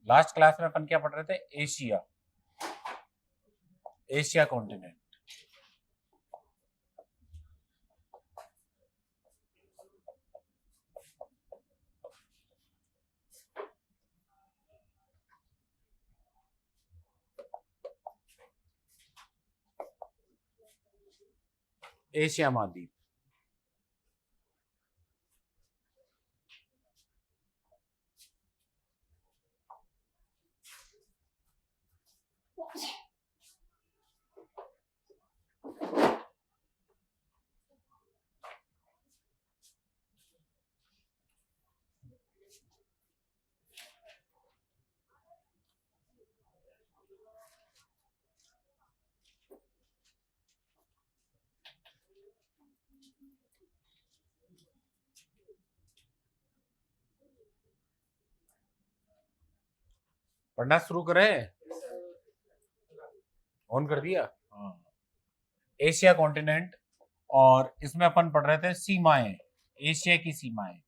Last class में अपन क्या पढ़ रहे थे? Asia, Asia continent. एशिया महाद्वीप। पढ़ना शुरू करें? ऑन कर दिया? हाँ। एशिया कॉन्टिनेंट, और इसमें अपन पढ़ रहे थे सीमाएं, एशिया की सीमाएं।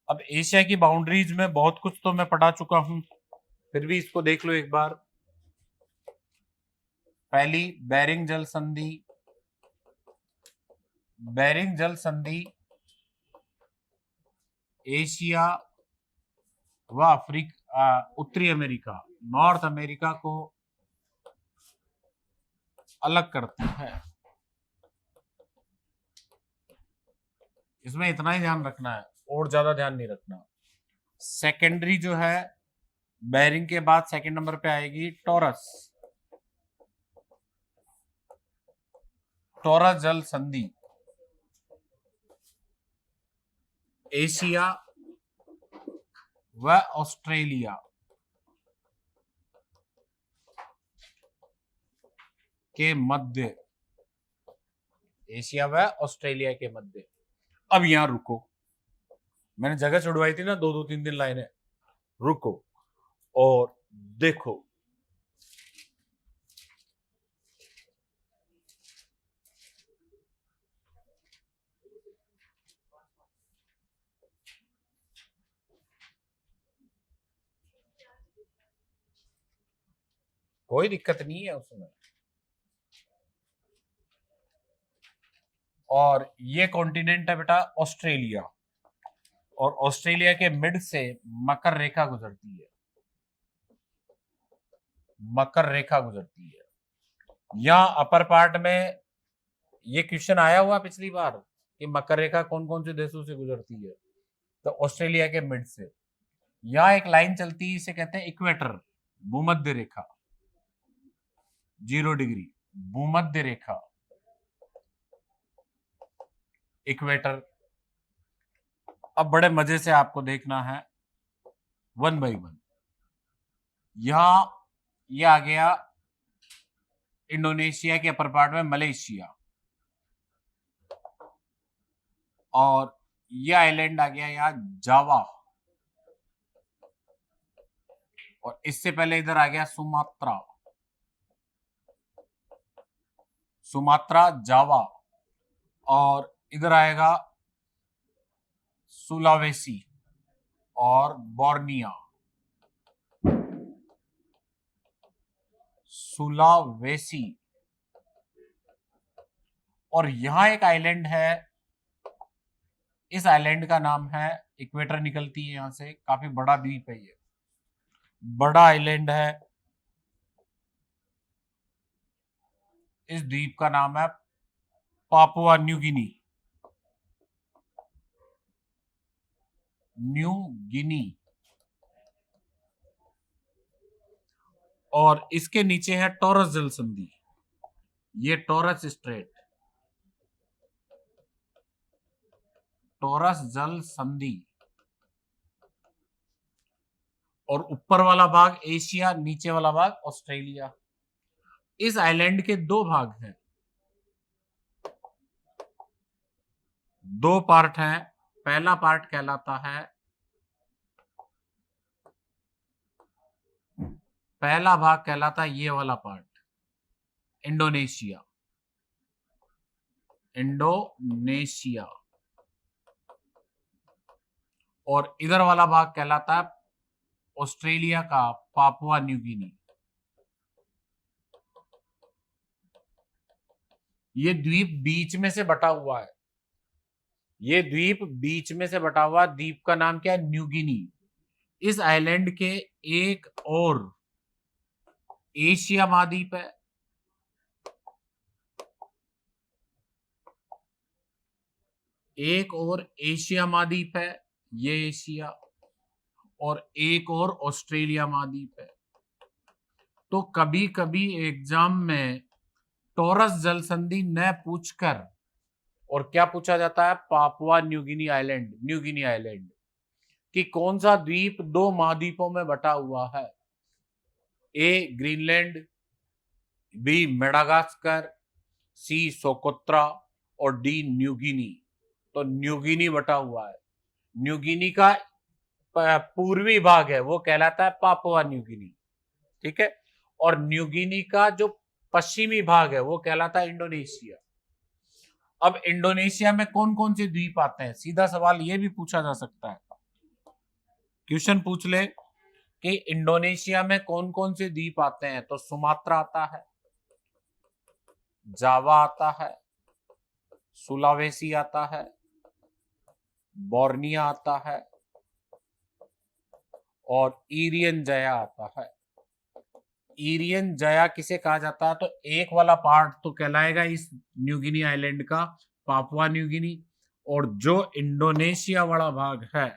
अब एशिया की बाउंड्रीज में बहुत कुछ तो मैं पढ़ा चुका हूं, फिर भी इसको देख लो एक बार। पहली, बेरिंग जल संधि। बेरिंग जल संधि एशिया व अफ्रीका, उत्तरी अमेरिका, नॉर्थ अमेरिका को अलग करती है। इसमें इतना ही ध्यान रखना है, और ज्यादा ध्यान नहीं रखना। सेकेंडरी जो है, बेरिंग के बाद सेकंड नंबर पे आएगी टॉरस, टॉरस जल संधि एशिया व ऑस्ट्रेलिया के मध्य, एशिया व ऑस्ट्रेलिया के मध्य। अब यहां रुको, मैंने जगह छुड़वाई थी ना, दो दो तीन तीन लाइनें। रुको और देखो, कोई दिक्कत नहीं है उसमें। और ये कॉन्टिनेंट है बेटा ऑस्ट्रेलिया, और ऑस्ट्रेलिया के मिड से मकर रेखा गुजरती है, मकर रेखा गुजरती है। यहां अपर पार्ट में ये क्वेश्चन आया हुआ पिछली बार कि मकर रेखा कौन कौन से देशों से गुजरती है, तो ऑस्ट्रेलिया के मिड से। यहां एक लाइन चलती है, इसे कहते हैं इक्वेटर, भूमध्य रेखा, 0 डिग्री भूमध्य रेखा, इक्वेटर। अब बड़े मजे से आपको देखना है, 1 बाई 1। यहां ये आ गया इंडोनेशिया के अपर पार्ट में मलेशिया, और ये आइलैंड आ गया यहाँ जावा, और इससे पहले इधर आ गया सुमात्रा, सुमात्रा जावा, और इधर आएगा सुलावेसी और बोर्निया, सुलावेसी। और यहां एक आइलैंड है, इस आइलैंड का नाम है, इक्वेटर निकलती है यहां से, काफी बड़ा द्वीप है ये, बड़ा आइलैंड है। इस द्वीप का नाम है Papua New Guinea, New Guinea. और इसके नीचे है टॉरस जल संधि, ये टॉरस स्ट्रेट, टॉरस जल संधि। और ऊपर वाला भाग एशिया, नीचे वाला भाग ऑस्ट्रेलिया। इस आइलैंड के दो भाग हैं, दो पार्ट हैं। पहला पार्ट कहलाता है, पहला भाग कहलाता है ये वाला पार्ट, इंडोनेशिया, इंडोनेशिया। और इधर वाला भाग कहलाता है ऑस्ट्रेलिया का पापुआ न्यू गिनी। ये द्वीप बीच में से बटा हुआ है, ये द्वीप बीच में से बटा हुआ द्वीप का नाम क्या है? New Guinea. इस आइलैंड के एक और एशिया महाद्वीप है, एक और एशिया महाद्वीप है, ये एशिया, और एक और ऑस्ट्रेलिया महाद्वीप है। तो कभी कभी एग्जाम में टॉरस जल संधि न पूछकर और क्या पूछा जाता है? Papua New Guinea island, New Guinea island कि कौन सा द्वीप दो महाद्वीपों में बटा हुआ है? ए ग्रीनलैंड, बी मेडागास्कर, सी सोकोत्रा और डी न्यू गिनी। तो न्यू गिनी बटा हुआ है। न्यू गिनी का पूर्वी भाग है वो कहलाता है पापुआ न्यू गिनी, ठीक है, और न्यू गिनी का जो पश्चिमी भाग है वो कहलाता है इंडोनेशिया। अब इंडोनेशिया में कौन कौन से द्वीप आते हैं? सीधा सवाल ये भी पूछा जा सकता है, क्वेश्चन पूछ ले कि इंडोनेशिया में कौन कौन से द्वीप आते हैं, तो सुमात्रा आता है, जावा आता है, सुलावेसी आता है, बोर्निया आता है और इरियन जया आता है। इरियन जया किसे कहा जाता है? तो एक वाला पार्ट तो कहलाएगा इस न्यू गिनी आइलैंड का पापुआ न्यू गिनी, और जो इंडोनेशिया वाला भाग है,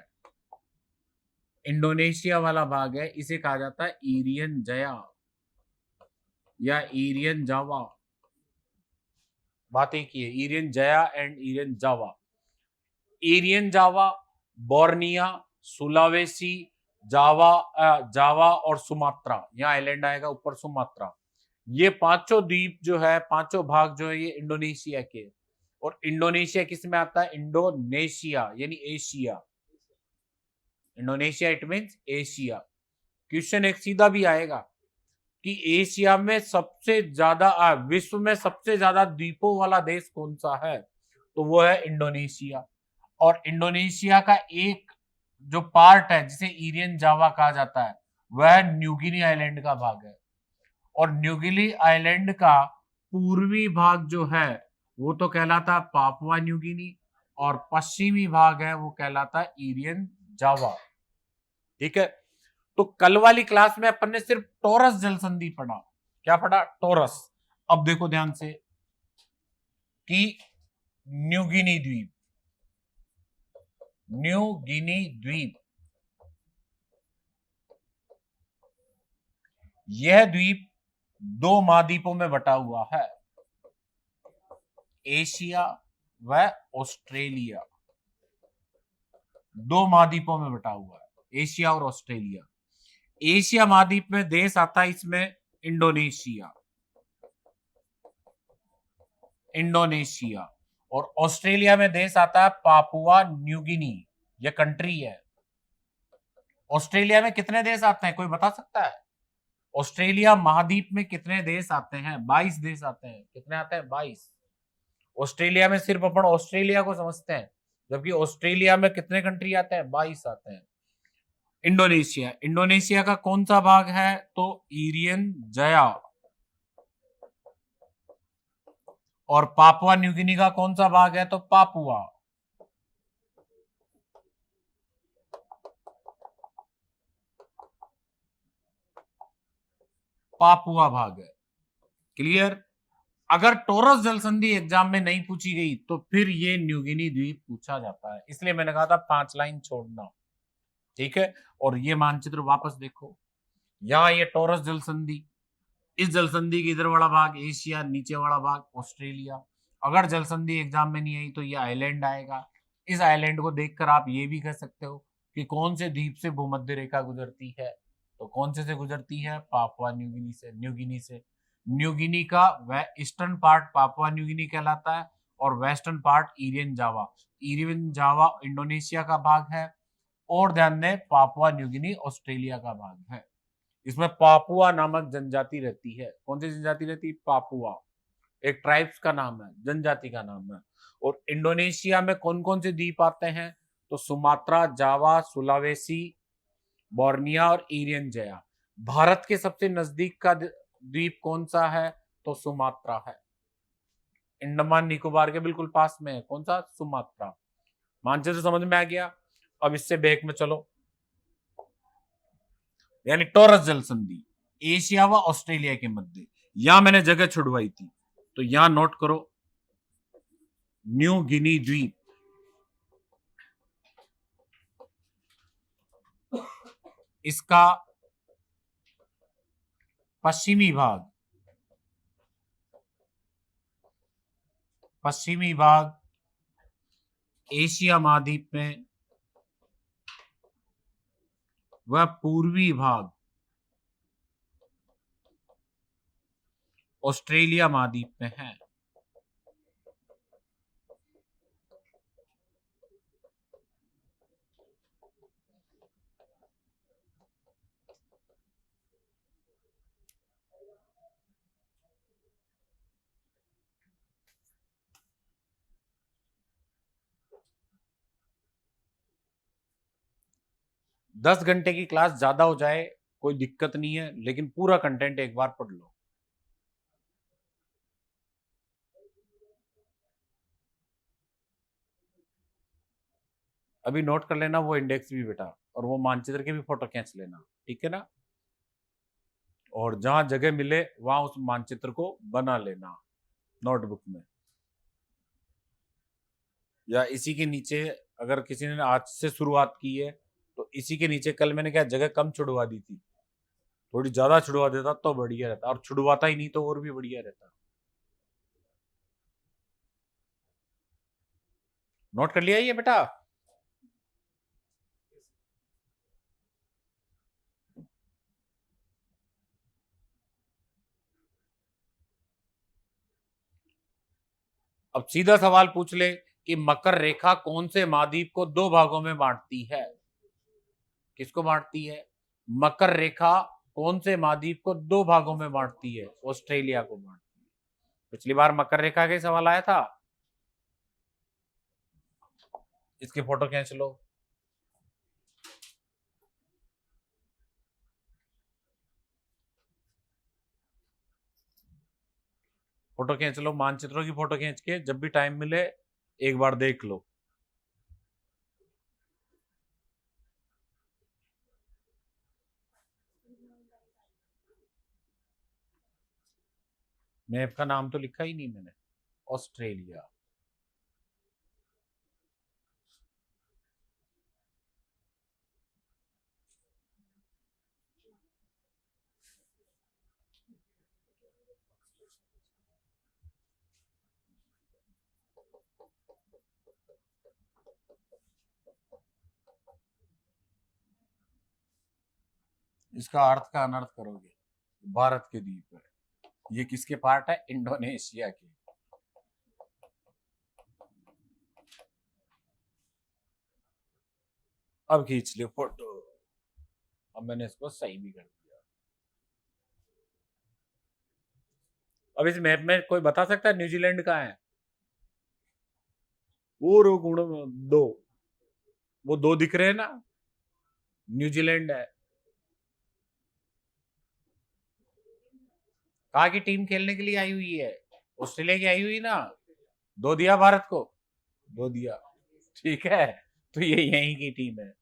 इंडोनेशिया वाला भाग है, इसे कहा जाता है इरियन जया या इरियन जावा। बात एक ही है, Irian Jaya and Irian Java. Irian Java, Borneo, Sulawesi, Java और सुमात्रा, यहाँ आइलैंड आएगा ऊपर सुमात्रा। ये पांचों द्वीप जो है, पांचों भाग जो है, ये इंडोनेशिया के। और इंडोनेशिया किस में आता है? इंडोनेशिया यानी Asia. Indonesia it means Asia. Question एक सीधा भी आएगा कि एशिया में सबसे ज्यादा, विश्व में सबसे ज्यादा द्वीपों वाला देश कौन सा है? तो वो है इंडोनेशिया। और इंडोनेशिया का एक जो पार्ट है जिसे इरियन जावा कहा जाता है, वह न्यू गिनी आइलैंड का भाग है। और न्यू गिनी आइलैंड का पूर्वी भाग जो है वो तो कहलाता है पापुआ न्यू गिनी, और पश्चिमी भाग है वो कहलाता है इरियन जावा, ठीक है। तो कल वाली क्लास में अपन ने सिर्फ टॉरस जल संधि पढ़ा। क्या पढ़ा? टॉरस। अब देखो ध्यान से कि न्यू गिनी द्वीप, न्यू गिनी द्वीप, यह द्वीप दो महाद्वीपों में बटा हुआ है, एशिया व ऑस्ट्रेलिया। दो महाद्वीपों में बटा हुआ है, एशिया और ऑस्ट्रेलिया। एशिया महाद्वीप में देश आता है इसमें इंडोनेशिया, इंडोनेशिया, और ऑस्ट्रेलिया में देश आता है पापुआ न्यू गिनी, यह कंट्री है। ऑस्ट्रेलिया में कितने देश आते हैं, कोई बता सकता है? ऑस्ट्रेलिया महाद्वीप में कितने देश आते हैं? 22 देश आते हैं। कितने आते हैं? 22। ऑस्ट्रेलिया में सिर्फ अपन ऑस्ट्रेलिया को समझते हैं, जबकि ऑस्ट्रेलिया में कितने कंट्री आते हैं? 22 आते हैं। इंडोनेशिया, इंडोनेशिया का कौन सा भाग है? तो इरियन जया। और पापुआ न्यू गिनी का कौन सा भाग है? तो पापुआ। पापुआ भाग है। क्लियर? अगर टॉरस जल संधि एग्जाम में नहीं पूछी गई तो फिर ये न्यू गिनी द्वीप पूछा जाता है, इसलिए मैंने कहा था 5 लाइन छोड़ना, ठीक है। और ये मानचित्र वापस देखो, यहाँ ये टॉरस जल संधि, इस जल संधि के इधर वाला भाग एशिया, नीचे वाला भाग ऑस्ट्रेलिया। अगर जल संधि एग्जाम में नहीं आई तो ये आइलैंड आएगा। इस आइलैंड को देखकर आप ये भी कह सकते हो कि कौन से द्वीप से भूमध्य रेखा गुजरती है, तो कौन से गुजरती है? पापुआ न्यू गिनी से, न्यू गिनी से। न्यू गिनी का वह eastern part Papua New Guinea कहलाता है, और western part इरियन Java. Irian Java Indonesia का भाग है, और ध्यान दें पापुआ न्यू गिनी ऑस्ट्रेलिया का भाग है। इसमें पापुआ नामक जनजाति रहती है। कौन सी जनजाति रहती है? पापुआ, एक ट्राइब्स का नाम है, जनजाति का नाम है। और इंडोनेशिया में कौन कौन से द्वीप आते हैं? तो सुमात्रा, जावा, सुलावेसी, बोर्निया और इरियन जया। भारत के सबसे नजदीक का द्वीप कौन सा है? तो सुमात्रा है। अंडमान निकोबार के बिल्कुल पास में है। कौन सा? सुमात्रा। मानचित्र समझ में आ गया। अब इससे बैक में चलो, यानी टॉरस जल संधि एशिया व ऑस्ट्रेलिया के मध्य, यहां मैंने जगह छुड़वाई थी, तो यहां नोट करो न्यू गिनी द्वीप। इसका पश्चिमी भाग एशिया महाद्वीप में, वह पूर्वी भाग ऑस्ट्रेलिया महाद्वीप में है। दस घंटे की क्लास ज्यादा हो जाए कोई दिक्कत नहीं है, लेकिन पूरा कंटेंट एक बार पढ़ लो। अभी नोट कर लेना वो इंडेक्स भी बेटा, और वो मानचित्र के भी फोटो खींच लेना, ठीक है ना। और जहां जगह मिले वहां उस मानचित्र को बना लेना नोटबुक में, या इसी के नीचे। अगर किसी ने आज से शुरुआत की है तो इसी के नीचे, कल मैंने क्या जगह कम छुड़वा दी थी, थोड़ी ज्यादा छुड़वा देता तो बढ़िया रहता, और छुड़वाता ही नहीं तो और भी बढ़िया रहता। नोट कर लिया ये बेटा? अब सीधा सवाल पूछ ले कि मकर रेखा कौन से महाद्वीप को दो भागों में बांटती है? किसको बांटती है? मकर रेखा कौन से महाद्वीप को दो भागों में बांटती है? ऑस्ट्रेलिया को बांटती है। पिछली बार मकर रेखा के सवाल आया था, इसकी फोटो खींच लो। फोटो खींच लो, मानचित्रों की फोटो खींच के जब भी टाइम मिले एक बार देख लो। मैप का नाम तो लिखा ही नहीं मैंने, ऑस्ट्रेलिया। इसका अर्थ का अनर्थ करोगे, भारत के द्वीप है। ये किसके पार्ट है? इंडोनेशिया के। अब खींच लियो फोटो। अब मैंने इसको सही भी कर दिया। अब इस मैप में कोई बता सकता है न्यूजीलैंड कहाँ है? वो गुण दो, वो दो दिख रहे हैं ना, न्यूजीलैंड है। कहाँ की टीम खेलने के लिए आई हुई है? ऑस्ट्रेलिया की आई हुई ना। दो दिया भारत को, दो दिया, ठीक है। तो ये यहीं की टीम है।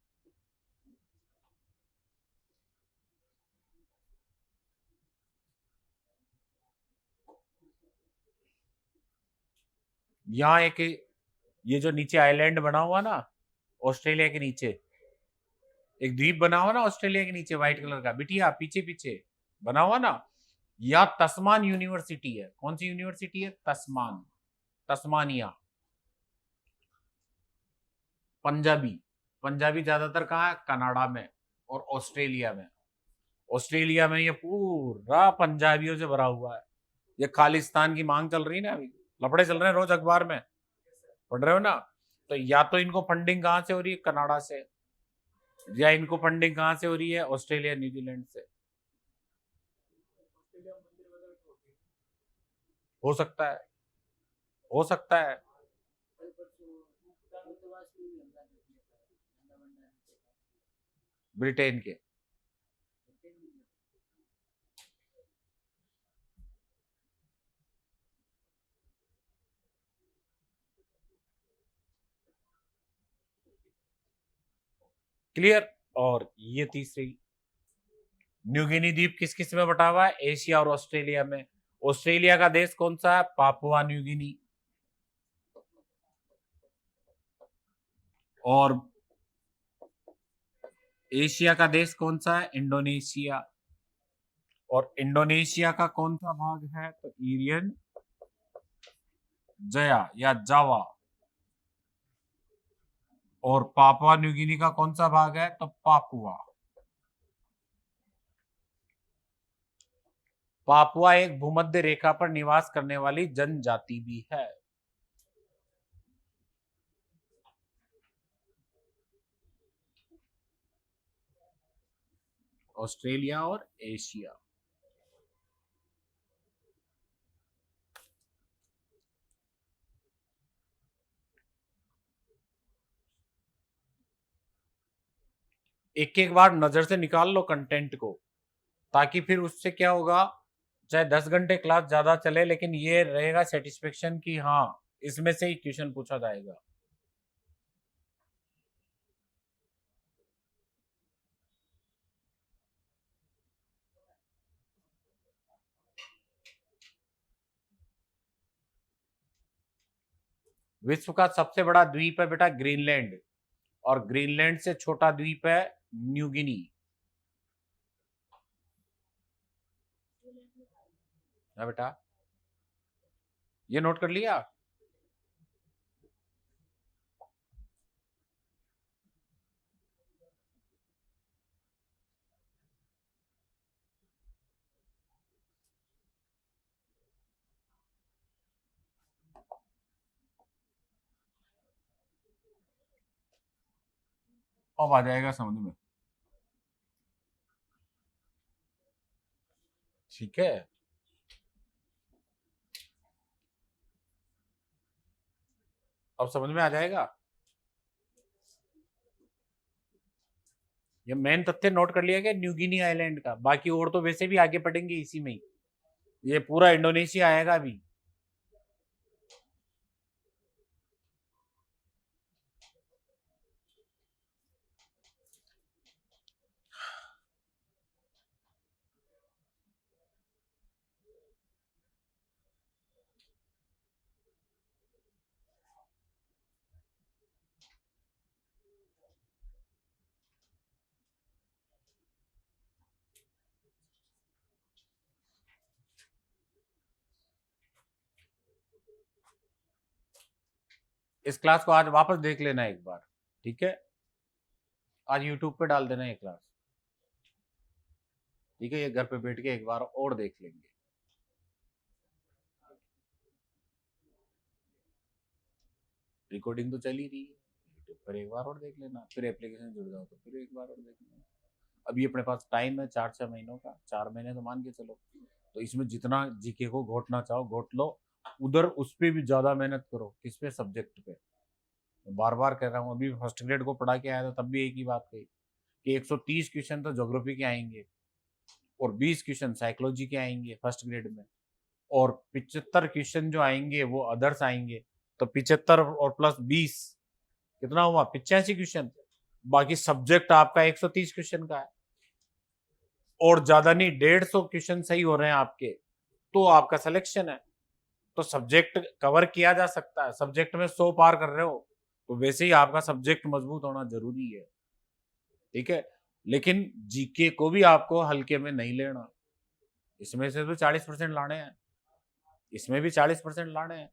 यहाँ एक ये जो नीचे आइलैंड बना हुआ ना ऑस्ट्रेलिया के नीचे, एक द्वीप बना हुआ ना ऑस्ट्रेलिया के नीचे व्हाइट कलर का, बिटिया पीछे पीछे बना हुआ ना, या तस्मान यूनिवर्सिटी है। कौन सी यूनिवर्सिटी है? तस्मान, तस्मानिया। पंजाबी, पंजाबी ज्यादातर कहाँ है? कनाडा में और ऑस्ट्रेलिया में। ऑस्ट्रेलिया में ये पूरा पंजाबियों से भरा हुआ है। ये खालिस्तान की मांग चल रही है ना, अभी लफड़े चल रहे हैं रोज अखबार में, पढ़ रहे हो ना। तो या तो इनको फंडिंग कहाँ से हो रही है? कनाडा से, या इनको फंडिंग कहाँ से हो रही है? ऑस्ट्रेलिया न्यूजीलैंड से। हो सकता है, हो सकता है। ब्रिटेन के। क्लियर। और ये तीसरी, न्यू गिनी द्वीप किस किस में बटा हुआ है? एशिया और ऑस्ट्रेलिया में। ऑस्ट्रेलिया का देश कौन सा है? Papua New Guinea. और एशिया का देश कौन सा है? इंडोनेशिया। और इंडोनेशिया का कौन सा भाग है? तो ईरियन जया या जावा। और पापुआ न्यू गिनी का कौन सा भाग है? तो पापुआ। पापुआ एक भूमध्य रेखा पर निवास करने वाली जनजाति भी है। ऑस्ट्रेलिया और एशिया। एक एक बार नजर से निकाल लो कंटेंट को, ताकि फिर उससे क्या होगा, चाहे 10 घंटे क्लास ज्यादा चले लेकिन ये रहेगा सेटिस्फेक्शन कि हाँ इसमें से ही क्वेश्चन पूछा जाएगा। विश्व का सबसे बड़ा द्वीप है बेटा ग्रीनलैंड, और ग्रीनलैंड से छोटा द्वीप है न्यू गिनी। है बेटा, ये नोट कर लिया। अब आ जाएगा समझ में। ठीक है, अब समझ में आ जाएगा। ये मेन तथ्य नोट कर लिया गया न्यू गिनी आइलैंड का, बाकी और तो वैसे भी आगे पढ़ेंगे इसी में ही। ये पूरा इंडोनेशिया आएगा अभी। इस क्लास को आज वापस देख लेना एक बार, ठीक है। आज यूट्यूब पे डाल देना ये क्लास, ठीक है। ये घर पे बैठ के एक बार और देख लेंगे। रिकॉर्डिंग तो चल ही रही है, यूट्यूब पर एक बार और देख लेना, फिर एप्लीकेशन जुड़ जाओ तो फिर एक बार और देख लेना। अभी अपने पास टाइम है 4-6 महीनों का, 4 महीने तो मान के चलो, तो इसमें जितना जीके को घोटना चाहो घोट लो। उधर उस पर भी ज्यादा मेहनत करो। किस पे? सब्जेक्ट पे। बार बार कह रहा हूँ, अभी फर्स्ट ग्रेड को पढ़ा के आया था तब भी एक ही बात कही कि 130 क्वेश्चन तो ज्योग्राफी के आएंगे और 20 क्वेश्चन साइकोलॉजी के आएंगे फर्स्ट ग्रेड में, और 75 क्वेश्चन जो आएंगे वो अदर्स आएंगे। तो 75 और प्लस 20 कितना हुआ? 85 क्वेश्चन। बाकी सब्जेक्ट आपका 130 क्वेश्चन का है, और ज्यादा नहीं 150 क्वेश्चन सही हो रहे हैं आपके, तो आपका सिलेक्शन है। तो सब्जेक्ट कवर किया जा सकता है। सब्जेक्ट में 100 पार कर रहे हो तो वैसे ही आपका सब्जेक्ट मजबूत होना जरूरी है, ठीक है। लेकिन जीके को भी आपको हल्के में नहीं लेना। इसमें से तो 40% लाने हैं, इसमें भी 40% लाने हैं,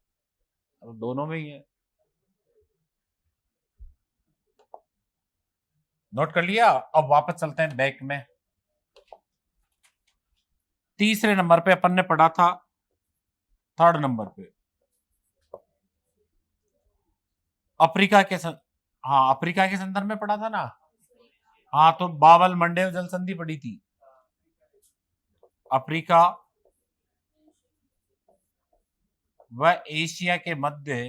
अब दोनों में ही है। नोट कर लिया। अब वापस चलते हैं बैक में। तीसरे नंबर पे अपन ने पढ़ा था, थर्ड नंबर पे अफ्रीका के हाँ अफ्रीका के संदर्भ में पढ़ा था ना। हाँ, तो बावल मंडेव जल संधि पढ़ी थी। अफ्रीका व एशिया के मध्य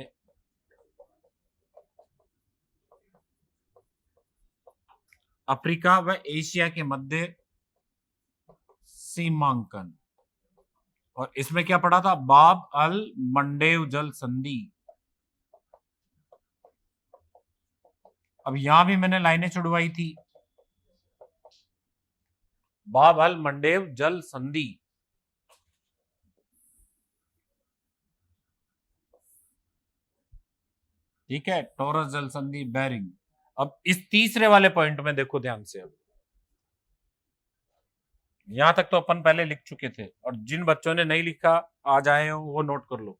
अफ्रीका व एशिया के मध्य सीमांकन। और इसमें क्या पढ़ा था? बाब अल मंडेव जल संधि। अब यहां भी मैंने लाइनें छुड़वाई थी। बाब अल मंडेव जल संधि, ठीक है, टोरस जल संधि, बेरिंग। अब इस तीसरे वाले पॉइंट में देखो ध्यान से। अब यहां तक तो अपन पहले लिख चुके थे, और जिन बच्चों ने नहीं लिखा आज आए हो वो नोट कर लो।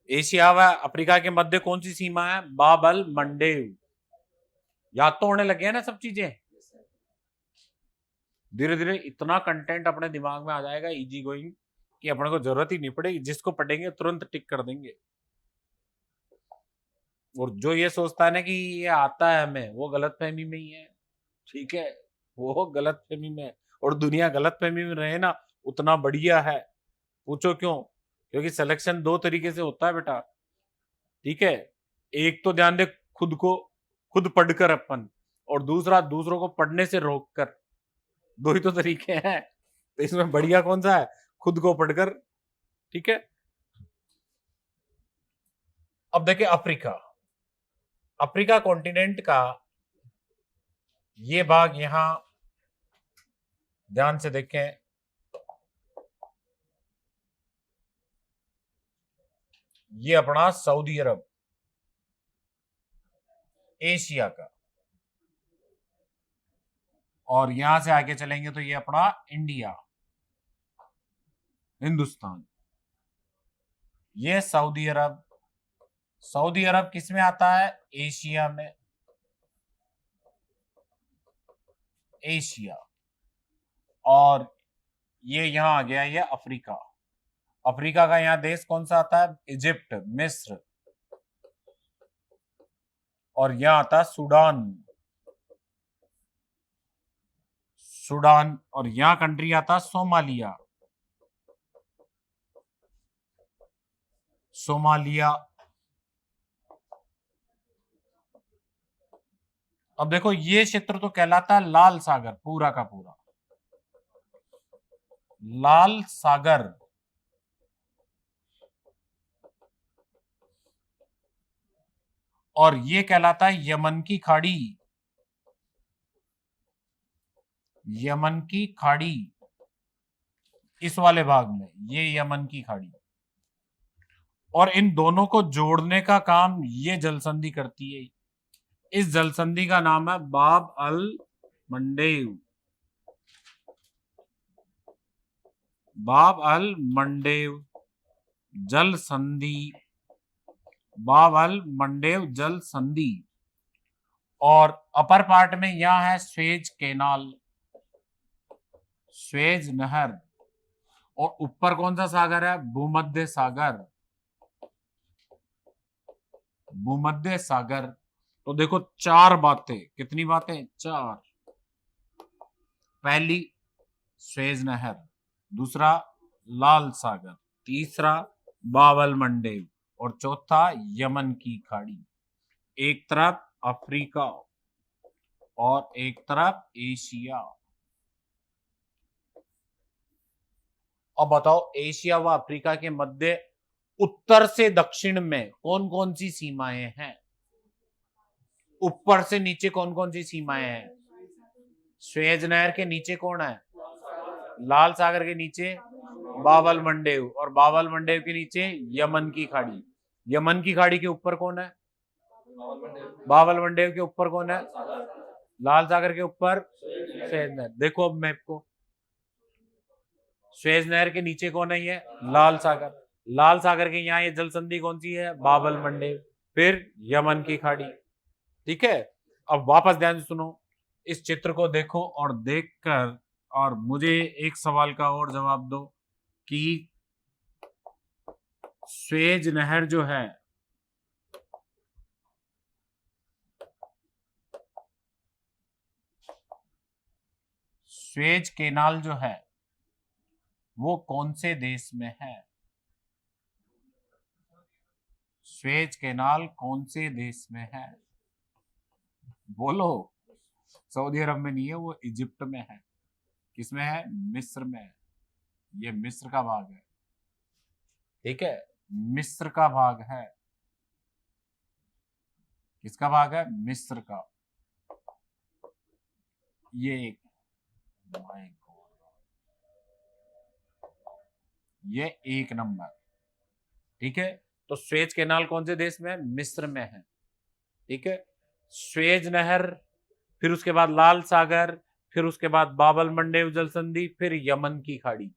एशिया व अफ्रीका के मध्य कौन सी सीमा है? बाब अल मंडेव। याद तो होने लगे हैं ना सब चीजें। धीरे धीरे इतना कंटेंट अपने दिमाग में आ जाएगा इजी गोइंग कि अपने को जरूरत ही नहीं पड़ेगी, जिसको पढ़ेंगे तुरंत टिक कर देंगे। और जो ये सोचता है ना कि ये आता है हमें, वो गलत फहमी में ही है, ठीक है, वो गलत फहमी में है। और दुनिया गलत फहमी में रहे ना, उतना बढ़िया है। पूछो क्यों? क्योंकि सिलेक्शन दो तरीके से होता है बेटा, ठीक है। एक तो ध्यान दे, खुद को खुद पढ़कर अपन, और दूसरा दूसरों को पढ़ने से रोककर। दो ही तो तरीके हैं, तो इसमें बढ़िया कौन सा है? खुद को पढ़कर, ठीक है। अब देखिए अफ्रीका, अफ्रीका कॉन्टिनेंट का ये भाग यहां ध्यान से देखें। ये अपना सऊदी अरब, एशिया का। और यहां से आगे चलेंगे तो ये अपना इंडिया, हिंदुस्तान। ये सऊदी अरब। सऊदी अरब किस में आता है? एशिया में, एशिया। और ये यहां आ गया, ये अफ्रीका। अफ्रीका का यहां देश कौन सा आता है? इजिप्ट, मिस्र। और यहां आता है सूडान, सूडान। और यहां कंट्री आता है सोमालिया, सोमालिया। अब देखो ये क्षेत्र तो कहलाता है लाल सागर, पूरा का पूरा लाल सागर। और ये कहलाता है यमन की खाड़ी, यमन की खाड़ी। इस वाले भाग में ये यमन की खाड़ी। और इन दोनों को जोड़ने का काम ये जलसंधि करती है। इस जलसंधि का नाम है बाब अल मंडेव, बाब अल मंडेव जल संधि, बाब अल मंडेव जल संधि। और अपर पार्ट में यहां है स्वेज कैनाल, स्वेज नहर। और ऊपर कौन सा सागर है? भूमध्य सागर, भूमध्य सागर। तो देखो चार बातें, कितनी बातें? चार। पहली स्वेज नहर, दूसरा लाल सागर, तीसरा बावल मंडेव, और चौथा यमन की खाड़ी। एक तरफ अफ्रीका और एक तरफ एशिया। अब बताओ एशिया व अफ्रीका के मध्य उत्तर से दक्षिण में कौन कौन सी सीमाएं हैं? ऊपर से नीचे कौन कौन सी सीमाएं हैं? स्वेज नहर के नीचे कौन है? लाल सागर के नीचे बावल मंडेव, और बावल मंडेव के नीचे यमन की खाड़ी। यमन की खाड़ी के ऊपर कौन है? बावल मंडेव के ऊपर कौन है? लाल सागर के ऊपर स्वेज नहर। देखो अब मैप को, स्वेज नहर के नीचे कौन है? ये लाल सागर। लाल सागर के यहाँ ये जल संधि कौन सी है? बावल मंडेव, फिर यमन की खाड़ी, ठीक है। अब वापस ध्यान से सुनो, इस चित्र को देखो और देखकर और मुझे एक सवाल का और जवाब दो कि स्वेज नहर जो है, स्वेज कैनाल जो है वो कौन से देश में है? स्वेज कैनाल कौन से देश में है? बोलो। सऊदी अरब में नहीं है, वो इजिप्ट में है। किसमें है? मिस्र में है। ये मिस्र का भाग है, ठीक है, मिस्र का भाग है। किसका भाग है? मिस्र का। ये एक, माय गॉड, ये 1 नंबर, ठीक है। तो स्वेज कैनाल कौन से देश में है? मिस्र में है, ठीक है। स्वेज नहर, फिर उसके बाद लाल सागर, फिर उसके बाद बाबल मंडेव जल संधि, फिर यमन की खाड़ी,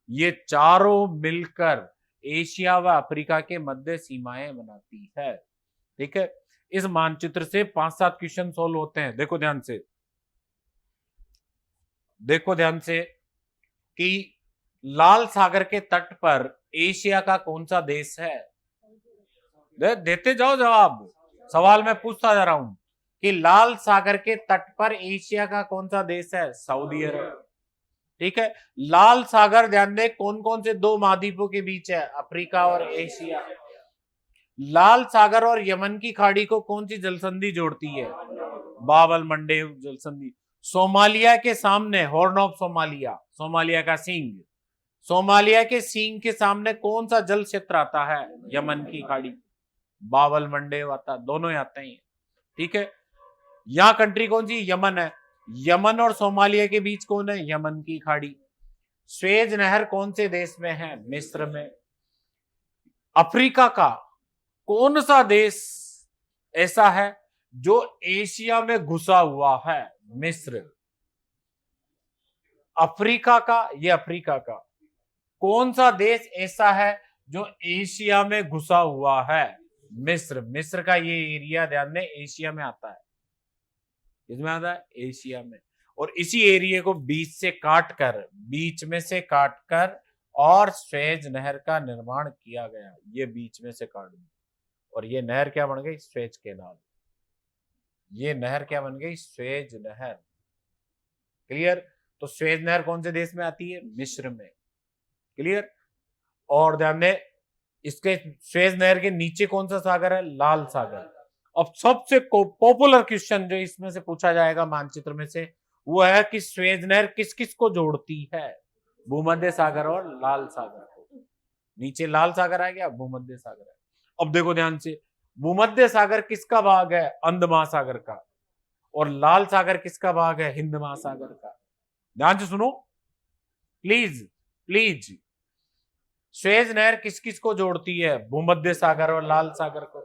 ये चारों मिलकर एशिया व अफ्रीका के मध्य सीमाएं बनाती है, ठीक है। इस मानचित्र से 5-7 क्वेश्चन सोल्व होते हैं। देखो ध्यान से, देखो ध्यान से कि लाल सागर के तट पर एशिया का कौन सा देश है? देते जाओ जवाब, सवाल मैं पूछता जा रहा हूं कि लाल सागर के तट पर एशिया का कौन सा देश है? सऊदी अरब, ठीक है। लाल सागर, ध्यान दे, कौन कौन से 2 महाद्वीपों के बीच है? अफ्रीका और एशिया। लाल सागर और यमन की खाड़ी को कौन सी जलसंधि जोड़ती है? बाबल मंडेव जलसंधि। सोमालिया के सामने हॉर्न ऑफ सोमालिया, सोमालिया का सींग, सोमालिया के सींग के सामने कौन सा जल क्षेत्र आता है? यमन की खाड़ी। बाबल मंडेव आता, दोनों ही आते हैं, ठीक है। यहां कंट्री कौन सी? यमन है। यमन और सोमालिया के बीच कौन है? यमन की खाड़ी। स्वेज नहर कौन से देश में है? मिस्र में। अफ्रीका का कौन सा देश ऐसा है जो एशिया में घुसा हुआ है? मिस्र। अफ्रीका का, ये अफ्रीका का कौन सा देश ऐसा है जो एशिया में घुसा हुआ है? मिस्र। मिस्र का ये एरिया, ध्यान दें, एशिया में आता है। इसमें आता है एशिया में। और इसी एरिया को बीच से काट कर, बीच में से काट कर और स्वेज नहर का निर्माण किया गया। ये बीच में से काट दी और ये नहर क्या बन गई? Suez canal. ये नहर क्या बन गई? स्वेज नहर। क्लियर? तो स्वेज नहर कौन से देश में आती है? मिस्र में। क्लियर? और ध्यान दें, इसके स्वेज नहर के नीचे कौन सा सागर है? लाल सागर। अब सबसे पॉपुलर क्वेश्चन जो इसमें से पूछा जाएगा मानचित्र में से, वो है कि स्वेज नहर किस किस को जोड़ती है? भूमध्य सागर और लाल सागर को। नीचे लाल सागर आ गया, भूमध्य सागर है। अब देखो ध्यान से, भूमध्य सागर किसका भाग है? अंध महासागर का। और लाल सागर किसका भाग है? हिंद महासागर का। ध्यान से सुनो प्लीज, प्लीज। स्वेज नहर किस किस को जोड़ती है? भूमध्य सागर और लाल सागर को,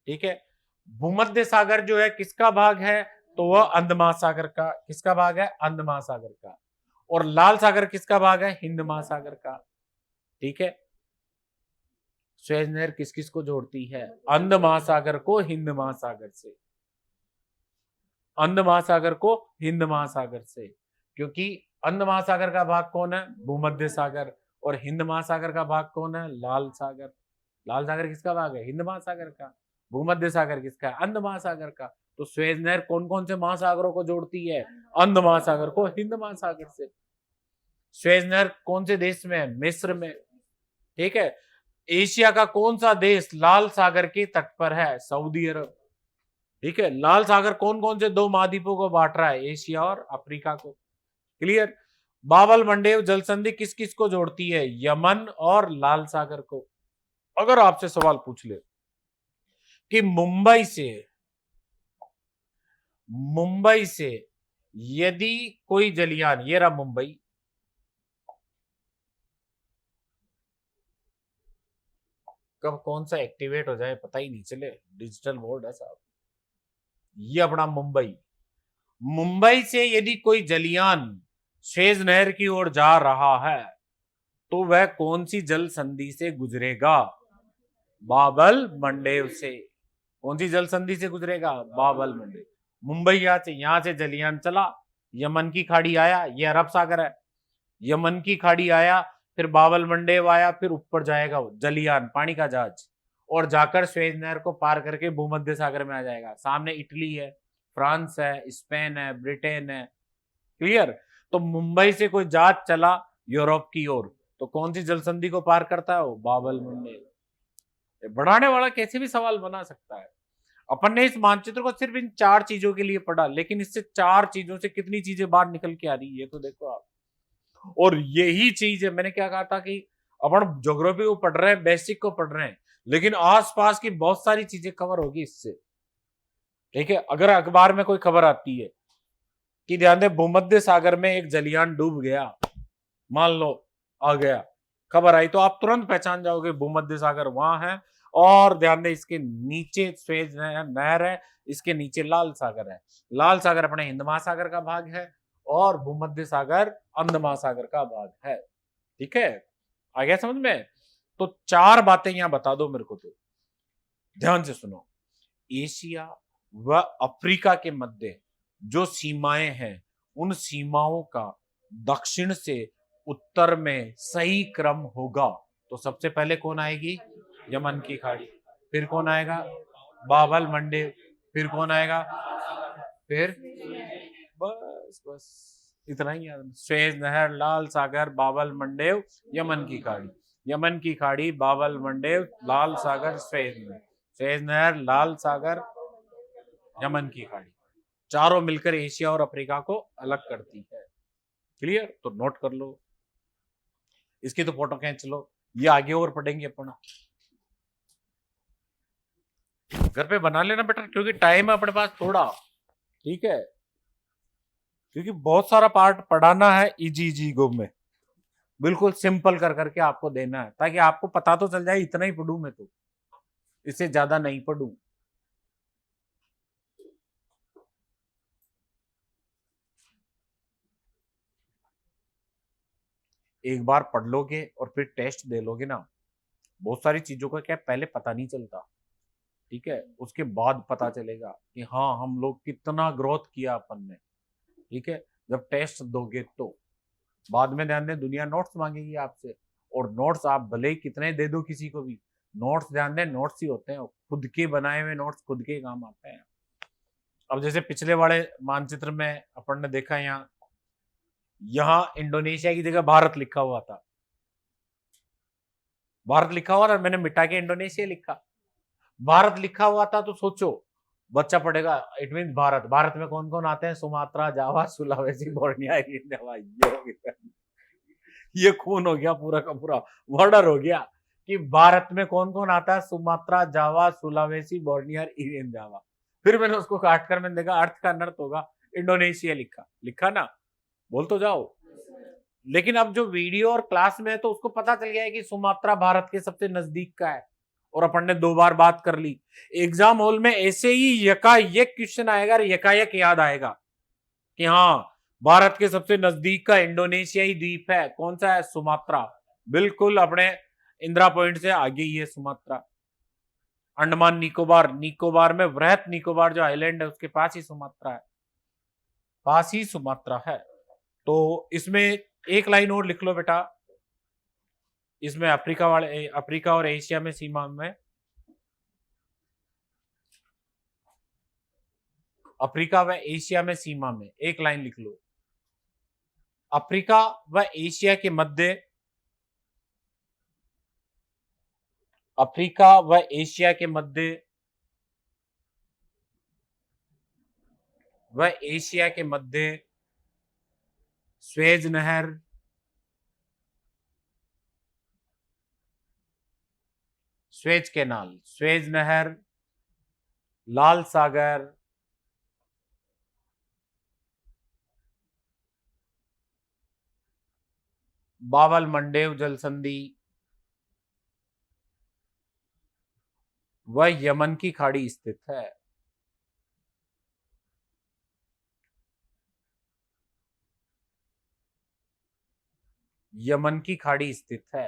ठीक है। भूमध्य सागर जो है किसका भाग है? तो वह अंध महासागर का। किसका भाग है? अंध महासागर का। और लाल सागर किसका भाग है? हिंद महासागर का, ठीक है। स्वेज नहर किस किस को जोड़ती है? अंध महासागर को हिंद महासागर से, अंध महासागर को हिंद महासागर से। क्योंकि अंध महासागर का भाग कौन है? भूमध्य सागर। और हिंद महासागर का भाग कौन है? लाल सागर। लाल सागर किसका भाग है? हिंद महासागर का। भूमध्य सागर किसका है? अंध महासागर का। तो स्वेज नहर कौन कौन से महासागरों को जोड़ती है? अंध महासागर को हिंद महासागर से। स्वेज नहर कौन से देश में है? मिस्र में, ठीक है। एशिया का कौन सा देश लाल सागर के तट पर है? सऊदी अरब, ठीक है। लाल सागर कौन कौन से 2 महाद्वीपों को बांट रहा है? एशिया और अफ्रीका को। क्लियर? बाबल मंडेव जलसंधि किस किस को जोड़ती है? यमन और लाल सागर को। अगर आपसे सवाल पूछ ले कि मुंबई से यदि कोई जलयान, ये रहा मुंबई, कब कौन सा एक्टिवेट हो जाए पता ही नहीं चले, डिजिटल बोर्ड है साहब। ये अपना मुंबई, मुंबई से यदि कोई जलयान स्वेज नहर की ओर जा रहा है तो वह कौन सी जल संधि से गुजरेगा? बाबल मंडेव से। कौन सी जल संधि से गुजरेगा? बाबल मंडेव। मुंबई यहां से जलयान चला, यमन की खाड़ी आया, ये अरब सागर है, यमन की खाड़ी आया, फिर बाबल मंडेव आया, फिर ऊपर जाएगा जलयान, पानी का जहाज, और जाकर स्वेज नहर को पार करके भूमध्य सागर में आ जाएगा। सामने इटली है, फ्रांस है, स्पेन है, ब्रिटेन है। क्लियर? तो मुंबई से कोई जहाज चला यूरोप की ओर तो कौन सी जलसंधि को पार करता है? वो बाबल मंडेव। बढ़ाने वाला कैसे भी सवाल बना सकता है। अपन ने इस मानचित्र को सिर्फ इन 4 चीजों के लिए पढ़ा, लेकिन इससे 4 चीजों से कितनी चीजें बाहर निकल के आ रही है, ये तो देखो आप। और यही चीज है, मैंने क्या कहा था कि अपन ज्योग्राफी को पढ़ रहे हैं, बेसिक को पढ़ रहे हैं, लेकिन आसपास की बहुत सारी चीजें कवर होगी इससे। ठीक है, अगर अखबार में कोई खबर आती है कि ध्यान दे भूमध्य सागर में एक जलियान डूब गया, मान लो आ गया, खबर आई, तो आप तुरंत पहचान जाओगे भूमध्य सागर वहां है। और ध्यान दे इसके नीचे स्वेज नहर है, इसके नीचे लाल सागर है। लाल सागर अपने हिंद महासागर का भाग है और भूमध्य सागर अंध महासागर का भाग है। ठीक है, आ गया समझ में? तो 4 बातें यहां बता दो मेरे को, तो ध्यान से सुनो। एशिया व अफ्रीका के मध्य जो सीमाएं हैं, उन सीमाओं का दक्षिण से उत्तर में सही क्रम होगा। तो सबसे पहले कौन आएगी? यमन की खाड़ी। फिर कौन आएगा? बाबल मंडे। फिर कौन आएगा? फिर बस बस इतना ही याद। स्वेज नहर, लाल सागर, बाबल मंडेव, यमन की खाड़ी। यमन की खाड़ी, बाबल मंडेव, लाल सागर, स्वेज नहर। स्वेज नहर, लाल सागर, यमन की खाड़ी, चारों मिलकर एशिया और अफ्रीका को अलग करती है। क्लियर? तो नोट कर लो, इसकी तो फोटो खींच लो, ये आगे और पढ़ेंगे अपन। घर पे बना लेना बेटा, क्योंकि टाइम है अपने पास थोड़ा। ठीक है, क्योंकि बहुत सारा पार्ट पढ़ाना है इजी गो में, बिल्कुल सिंपल कर करके आपको देना है, ताकि आपको पता तो चल जाए इतना ही पढ़ूं मैं, तो इससे ज्यादा नहीं पढ़ूं। एक बार पढ़ लोगे और फिर टेस्ट दे लोगे ना, बहुत सारी चीजों का क्या पहले पता नहीं चलता। ठीक है, उसके बाद पता चलेगा कि हाँ हम लोग कितना ग्रोथ किया अपन ने। ठीक है, जब टेस्ट दोगे तो। बाद में ध्यान दें, दुनिया नोट्स मांगेगी आपसे, और नोट्स आप भले ही कितने दे दो किसी को भी, नोट्स ध्यान दें नोट्स ही होते हैं, खुद के बनाए हुए नोट्स खुद के काम आते हैं। अब जैसे पिछले वाले मानचित्र में अपन ने देखा, यहाँ इंडोनेशिया की जगह भारत लिखा हुआ था। भारत लिखा हुआ था, मैंने मिटा के इंडोनेशिया लिखा। भारत लिखा हुआ था तो सोचो, बच्चा पढ़ेगा, इट मीन भारत। भारत में कौन कौन आते हैं? सुमात्रा, जावा, सुलावेसी, बोर्निया, जावा। ये खून हो गया पूरा का पूरा, मर्डर हो गया कि भारत में कौन कौन आता है? सुमात्रा, जावा, सुलावेसी, बोर्नियर, इरियन जावा। फिर मैंने उसको काट कर मैंने देखा अर्थ का अनर्थ होगा, इंडोनेशिया लिखा ना, बोल तो जाओ। लेकिन अब जो वीडियो और क्लास में है तो उसको पता चल गया है कि सुमात्रा भारत के सबसे नजदीक का है, और अपन ने 2 बार बात कर ली। एग्जाम हॉल में ऐसे ही यकायक क्वेश्चन आएगा, यकायक याद आएगा कि हाँ भारत के सबसे नजदीक का इंडोनेशियाई द्वीप है, कौन सा है? सुमात्रा। बिल्कुल अपने इंदिरा पॉइंट से आगे ही है सुमात्रा। अंडमान निकोबार, निकोबार में वृहत निकोबार जो आइलैंड है उसके पास ही सुमात्रा है, पास ही सुमात्रा है। तो इसमें एक लाइन और लिख लो बेटा, इसमें अफ्रीका और एशिया में सीमा में, अफ्रीका व एशिया में सीमा में एक लाइन लिख लो। अफ्रीका व एशिया के मध्य, अफ्रीका व एशिया के मध्य, व एशिया के मध्य स्वेज नहर, स्वेज कैनाल, स्वेज नहर, लाल सागर, बाबल मंडेव जल संधि व यमन की खाड़ी स्थित है। यमन की खाड़ी स्थित है।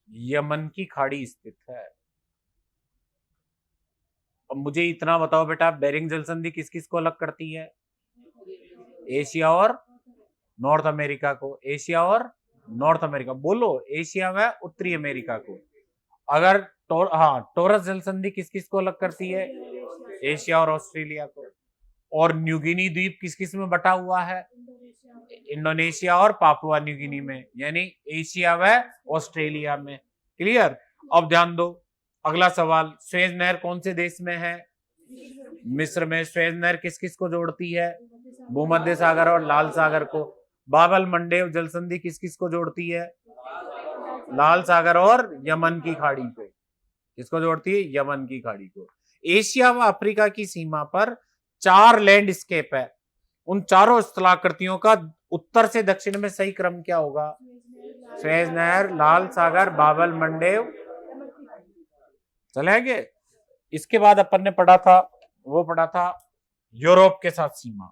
यमन की खाड़ी स्थित है। अब मुझे इतना बताओ बेटा, बेरिंग जल संधि किस किस को अलग करती है? एशिया और नॉर्थ अमेरिका को। एशिया और नॉर्थ अमेरिका, बोलो, एशिया व उत्तरी अमेरिका को। अगर टोरस जल संधि किस किस को अलग करती है? एशिया और ऑस्ट्रेलिया को। और न्यूगिनी द्वीप किस किस में बटा हुआ है? इंडोनेशिया और पापुआ न्यू गिनी में, यानी एशिया व ऑस्ट्रेलिया में। क्लियर। अब ध्यान दो, अगला सवाल, सुएज नहर कौन से देश में है? मिस्र में। सुएज नहर किस किस को जोड़ती है? भूमध्य सागर और लाल सागर को। बाबल मंडेव जल संधि किस किस को जोड़ती है? लाल सागर और यमन की खाड़ी को। किसको जोड़ती है? यमन की खाड़ी को। एशिया व अफ्रीका की सीमा पर 4 लैंडस्केप है, उन चारों स्थलाकृतियों का उत्तर से दक्षिण में सही क्रम क्या होगा? सुएज नहर, लाल सागर, बाबल मंडेव। चलेंगे। इसके बाद अपन ने पढ़ा था, वो पढ़ा था यूरोप के साथ सीमा।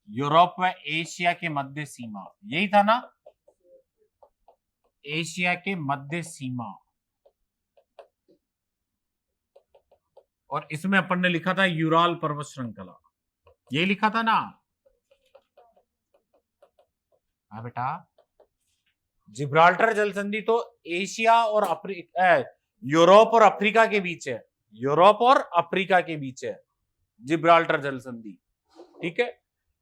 यूरोप व एशिया के मध्य सीमा, यही था ना? एशिया के मध्य सीमा। और इसमें अपन ने लिखा था यूराल पर्वत श्रृंखला, ये लिखा था ना? हाँ बेटा, जिब्राल्टर जल संधि तो एशिया और अफ्रीका, यूरोप और अफ्रीका के बीच है। यूरोप और अफ्रीका के बीच है जिब्राल्टर जल संधि। ठीक है,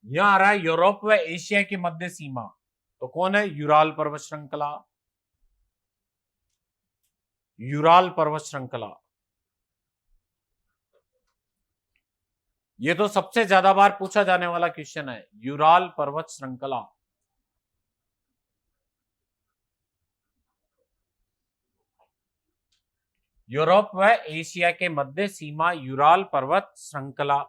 यहां आ रहा है यूरोप व एशिया की मध्य सीमा, तो कौन है? यूराल पर्वत श्रृंखला। यूराल पर्वत श्रृंखला, ये तो सबसे ज्यादा बार पूछा जाने वाला क्वेश्चन है, यूराल पर्वत श्रृंखला। यूरोप व एशिया के मध्य सीमा यूराल पर्वत श्रृंखला।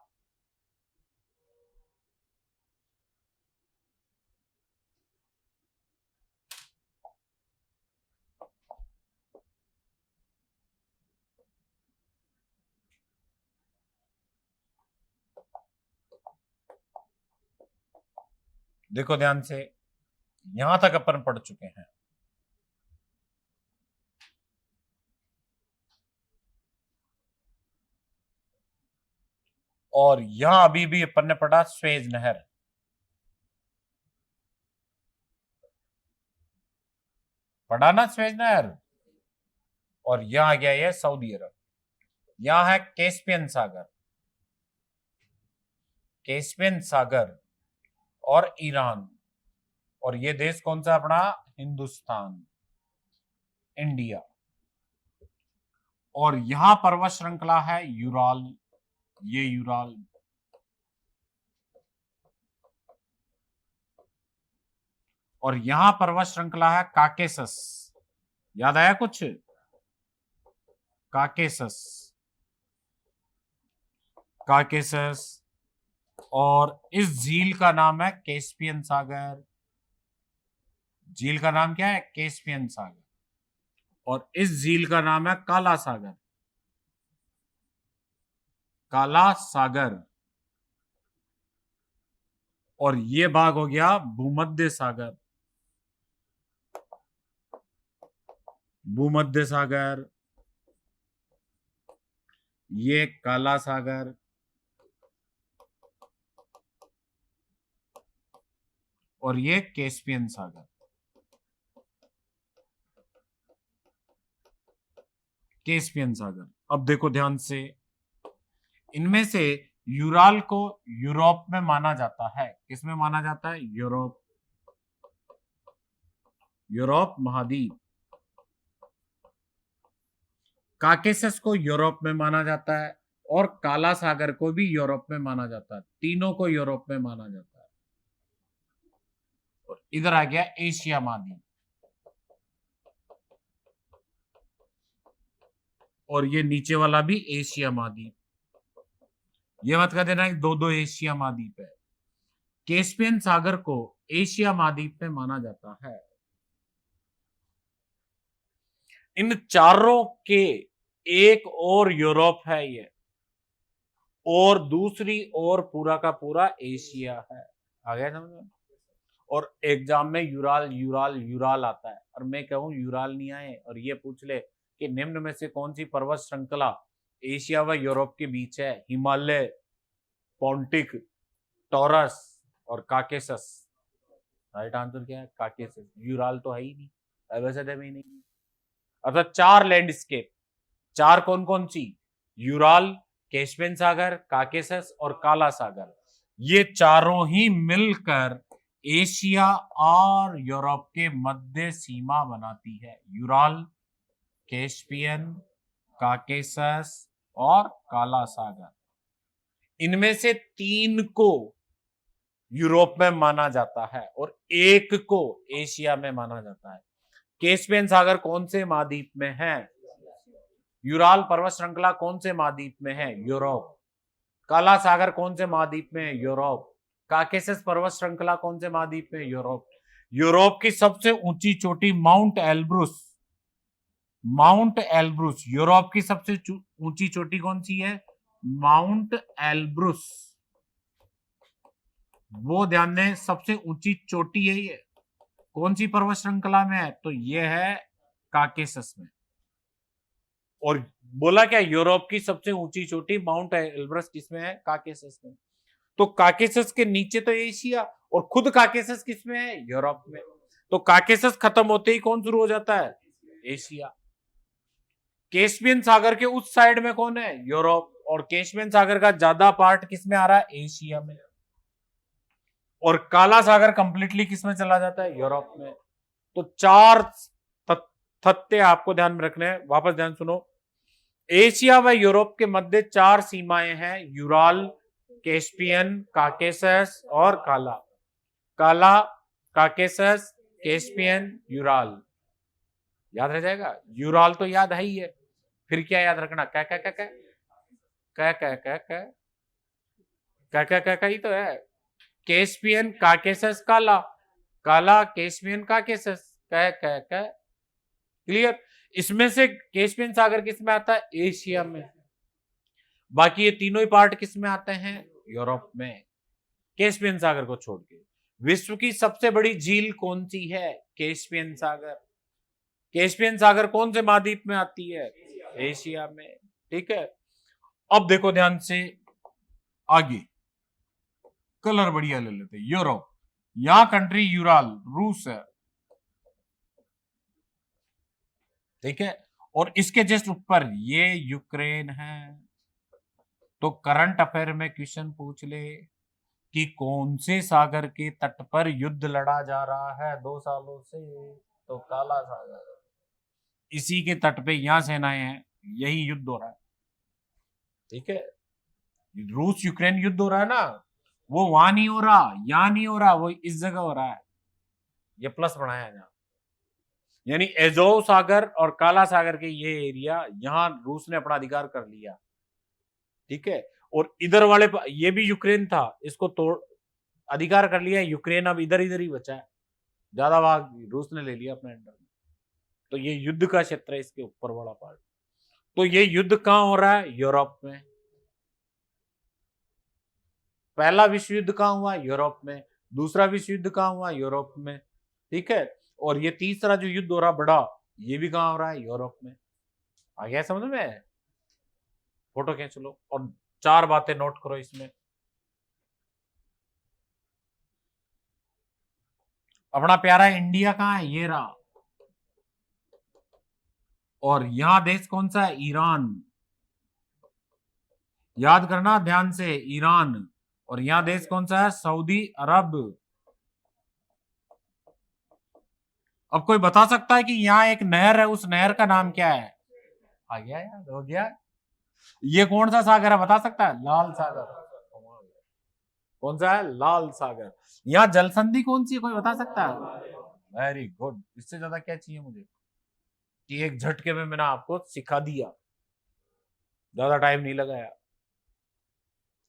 देखो ध्यान से, यहां तक अपन पढ़ चुके हैं। और यहां अभी भी अपन ने पढ़ा सुएज नहर। पढ़ा ना सुएज नहर। और यहां आ गया ये सऊदी अरब। यहां है कैस्पियन सागर। कैस्पियन सागर और ईरान। और ये देश कौन सा अपना? हिंदुस्तान, इंडिया। और यहां पर्वत श्रृंखला है यूराल, ये यूराल। और यहां पर्वत श्रृंखला है काकेसस। याद आया कुछ? Caucasus, Caucasus. और इस झील का नाम है कैस्पियन सागर। झील का नाम क्या है? कैस्पियन सागर। और इस झील का नाम है काला सागर। काला सागर। और ये भाग हो गया भूमध्य सागर। भूमध्य सागर, ये काला सागर। और ये कैस्पियन सागर। कैस्पियन सागर। अब देखो ध्यान से, इनमें से यूराल को यूरोप में माना जाता है। किसमें माना जाता है? यूरोप, यूरोप महाद्वीप। काकेसस को यूरोप में माना जाता है और काला सागर को भी यूरोप में माना जाता है। तीनों को यूरोप में माना जाता है। और इधर आ गया एशिया महाद्वीप। और ये नीचे वाला भी एशिया महाद्वीप। ये मत कह देना दो दो एशिया महाद्वीप है। कैस्पियन सागर को एशिया महाद्वीप में माना जाता है। इन चारों के एक और यूरोप है ये, और दूसरी और पूरा का पूरा एशिया है। आ गया समझ में? और एग्जाम में यूराल यूराल यूराल आता है, और मैं कहूं यूराल नहीं आए और ये पूछ ले कि निम्न में से कौन सी पर्वत श्रृंखला एशिया व यूरोप के बीच है? हिमालय, पोंटिक, टॉरस और काकेसस। राइट आंसर क्या है? काकेसस। यूराल तो है ही नहीं, वैसे में ही नहीं। अर्थात 4 लैंडस्केप। 4 कौन कौन सी? यूराल, कैस्पियन सागर, काकेसस और काला सागर। ये चारों ही मिलकर एशिया और यूरोप के मध्य सीमा बनाती है। यूराल, कैस्पियन, काकेसस और काला सागर। इनमें से 3 को यूरोप में माना जाता है और 1 को एशिया में माना जाता है। कैस्पियन सागर कौन से महाद्वीप में है? यूराल पर्वत श्रृंखला कौन से महाद्वीप में है? यूरोप। काला सागर कौन से महाद्वीप में है? यूरोप। काकेसस पर्वत श्रृंखला कौन से महाद्वीप में? यूरोप। यूरोप की सबसे ऊंची चोटी mount Elbrus, mount Elbrus Europe की सबसे ऊंची चोटी कौन सी है? Mount Elbrus. वो ध्यान दें, सबसे ऊंची चोटी है ये। कौन सी पर्वत श्रृंखला में है? तो ये है काकेसस में। और बोला क्या, यूरोप की सबसे ऊंची चोटी माउंट एल्ब्रस किसमें है? काकेसस में। तो काकेसस के नीचे तो एशिया, और खुद काकेसस किसमें है? यूरोप में। तो काकेसस खत्म होते ही कौन शुरू हो जाता है? एशिया। कैस्पियन सागर के उस साइड में कौन है? यूरोप। और कैस्पियन सागर का ज्यादा पार्ट किसमें आ रहा है? एशिया में। और काला सागर कंप्लीटली किसमें चला जाता है? यूरोप में। तो 4 तथ्य आपको ध्यान में रखने हैं। वापस ध्यान सुनो। एशिया व यूरोप के मध्य 4 सीमाएं हैं, यूराल, कैस्पियन, काकेसस और काला। काला, काकेसस, कैस्पियन, यूराल। याद रह जाएगा? यूराल तो याद है ही है, फिर क्या याद रखना? क्या क्या क्या क्या क्या क्या क्या क्या क्या क्या क्या क्या ही तो है। कैस्पियन, काकेसस, काला, काला, कैस्पियन, काकेसस, क्या क्या क्या। क्लियर? इसमें से कैस्पियन सागर किस में आता है? एशिया में। बाकी ये तीनों ही पार्ट किस में आते हैं? यूरोप में, कैस्पियन सागर को छोड़ के। विश्व की सबसे बड़ी झील कौन सी है? कैस्पियन सागर। कैस्पियन सागर कौन से महाद्वीप में आती है? एशिया में। ठीक है, अब देखो ध्यान से आगे, कलर बढ़िया ले लेते। यूरोप, यहां कंट्री यूराल, रूस है, ठीक है, और इसके जस्ट ऊपर ये यूक्रेन है। तो करंट अफेयर में क्वेश्चन पूछ ले कि कौन से सागर के तट पर युद्ध लड़ा जा रहा है 2 सालों से? तो काला सागर। इसी के तट पे यहां सेनाएं हैं, यही युद्ध हो रहा है। ठीक है, रूस यूक्रेन युद्ध हो रहा है ना, वो वहां नहीं हो रहा, यहां नहीं हो रहा, वो इस जगह हो रहा है। ये प्लस बनाया जहां, यानी एजोव सागर और काला सागर के ये एरिया यहां रूस ने अपना अधिकार कर लिया। ठीक है, और इधर वाले ये भी यूक्रेन था, इसको तोड़ अधिकार कर लिया यूक्रेन, अब इधर इधर ही बचा है, ज्यादा भाग रूस ने ले लिया अपने अंडर में। तो ये युद्ध का क्षेत्र है, इसके ऊपर वाला पार्ट। तो ये युद्ध कहां हो रहा है? यूरोप में। पहला विश्व युद्ध कहां हुआ? यूरोप में। दूसरा विश्व युद्ध कहां हुआ? यूरोप में। ठीक है, और ये तीसरा जो युद्ध हो रहा बड़ा, ये भी कहां हो रहा है? यूरोप में। आ गया समझ में? फोटो खींच लो और 4 बातें नोट करो इसमें। अपना प्यारा इंडिया कहां है? ये रहा। और यहां देश कौन सा है? ईरान। याद करना ध्यान से, ईरान। और यहां देश कौन सा है? सऊदी अरब। अब कोई बता सकता है कि यहाँ एक नहर है, उस नहर का नाम क्या है? आ गया याद हो गया। ये कौन सा सागर है बता सकता है? लाल सागर। कौन सा है? लाल सागर। यहाँ जल संधि कौन सी है, कोई बता सकता है? वेरी गुड, इससे ज्यादा क्या चाहिए मुझे कि एक झटके में मैंने आपको सिखा दिया, ज्यादा टाइम नहीं लगाया।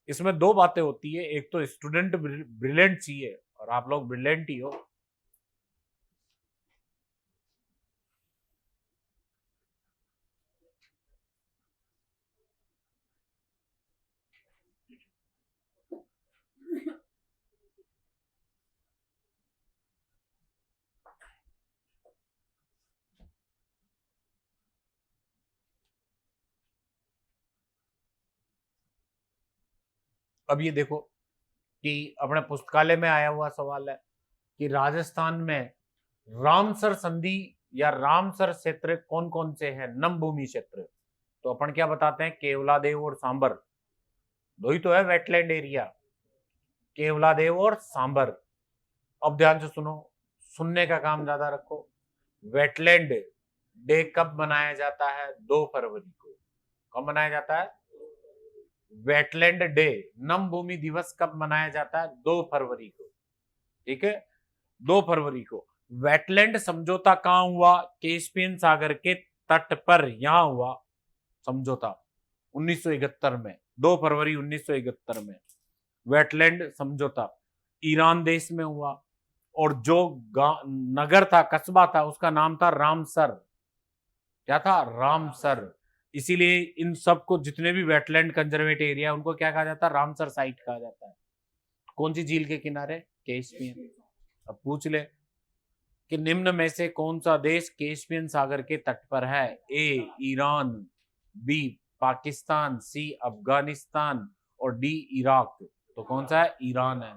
इसमें 2 बातें होती है, एक तो स्टूडेंट ब्रिलियंट चाहिए, और आप लोग ब्रिलियंट ही हो। अब ये देखो कि अपने पुस्तकालय में आया हुआ सवाल है कि राजस्थान में रामसर संधि या रामसर क्षेत्र कौन कौन से हैं? नमभूमि क्षेत्र, तो अपन क्या बताते हैं? केवलादेव और सांबर, दो ही तो है वेटलैंड एरिया, केवलादेव और सांबर। अब ध्यान से सुनो, सुनने का काम ज्यादा रखो। वेटलैंड डे कब मनाया जाता है? 2 फरवरी को। कब मनाया जाता है? वेटलैंड डे, नमभूमि दिवस कब मनाया जाता है? 2 फरवरी को। ठीक है, 2 फरवरी को। वेटलैंड समझौता कहां हुआ? कैस्पियन सागर के तट पर, यहां हुआ समझौता 1971 में, 2 फरवरी 1971 में वेटलैंड समझौता ईरान देश में हुआ। और जो नगर था, कस्बा था, उसका नाम था रामसर। क्या था? रामसर। इसीलिए इन सबको, जितने भी वेटलैंड कंजर्वेट एरिया, उनको क्या कहा जाता है? रामसर साइट कहा जाता है। कौन सी झील के किनारे? कैस्पियन। अब पूछ ले कि निम्न में से कौन सा देश कैस्पियन सागर के तट पर है? ए ईरान, बी पाकिस्तान, सी अफगानिस्तान और डी इराक। तो कौन सा है? ईरान है।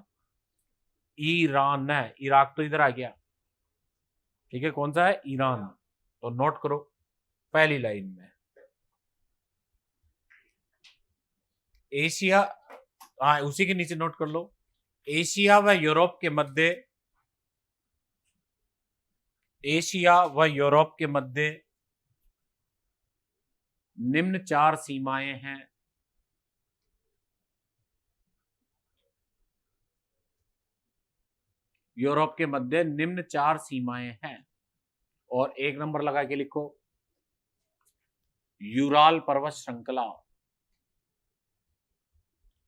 ईरान है, इराक तो इधर आ गया। ठीक है, कौन सा है? ईरान। तो नोट करो पहली लाइन में एशिया, हाँ उसी के नीचे नोट कर लो, एशिया व यूरोप के मध्य, एशिया व यूरोप के मध्य निम्न 4 सीमाएं हैं। यूरोप के मध्य निम्न 4 सीमाएं हैं। और 1 नंबर लगा के लिखो, यूराल पर्वत श्रृंखला,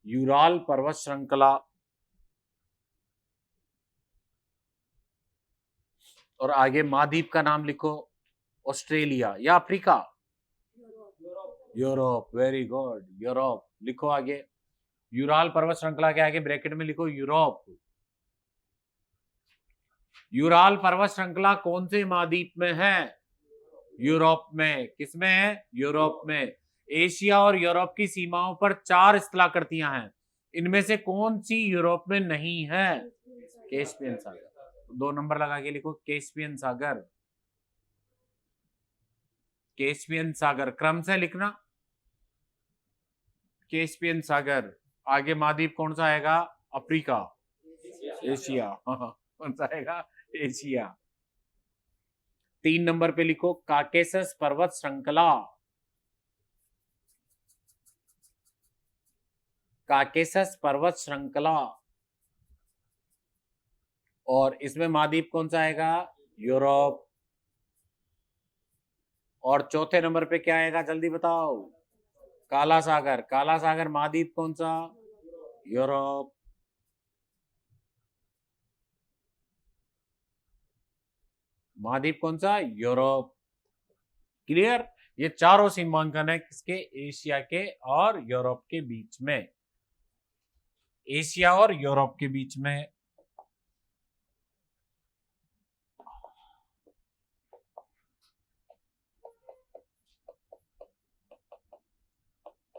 यूराल पर्वत श्रृंखला। और आगे महाद्वीप का नाम लिखो, ऑस्ट्रेलिया या Africa? Europe. Very good, Europe लिखो आगे। यूराल पर्वत श्रृंखला के आगे ब्रैकेट में लिखो यूरोप। यूराल पर्वत श्रृंखला कौन से महाद्वीप में है? यूरोप में। किसमें है? यूरोप में। एशिया और यूरोप की सीमाओं पर 4 स्थलाकृतियां हैं, इनमें से कौन सी यूरोप में नहीं है? कैस्पियन सागर। 2 नंबर लगा के लिखो, कैस्पियन सागर। कैस्पियन सागर क्रम से लिखना, कैस्पियन सागर। आगे महाद्वीप कौन सा आएगा? Africa, Asia. कौन सा आएगा? एशिया। 3 नंबर पे लिखो, काकेसस पर्वत श्रृंखला, काकेसस पर्वत श्रृंखला। और इसमें महाद्वीप कौन सा आएगा? यूरोप। और चौथे नंबर पे क्या आएगा? जल्दी बताओ। काला सागर। काला सागर महाद्वीप कौन सा? यूरोप। महाद्वीप कौन सा? यूरोप। क्लियर? ये चारों सीमांकन है किसके? एशिया के और यूरोप के बीच में। एशिया और यूरोप के बीच में।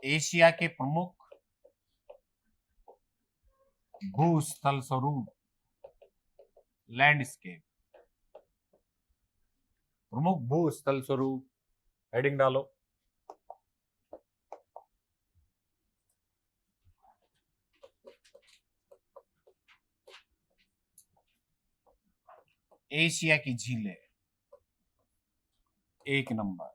एशिया के प्रमुख भूस्थल स्वरूप, लैंडस्केप, प्रमुख भूस्थल स्वरूप। हेडिंग डालो। एशिया की झीलें, 1 नंबर।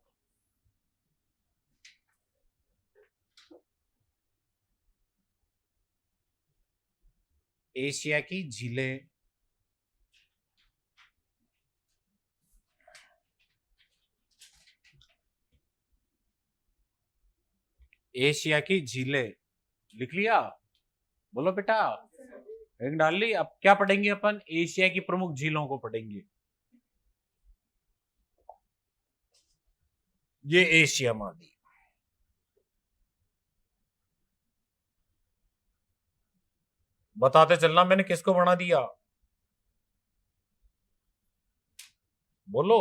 एशिया की झीलें, एशिया की झीलें लिख लिया? बोलो बेटा, एक डाल ली। अब क्या पढ़ेंगे अपन? एशिया की प्रमुख झीलों को पढ़ेंगे। ये एशिया महाद्वीप, बताते चलना मैंने किसको बना दिया? बोलो,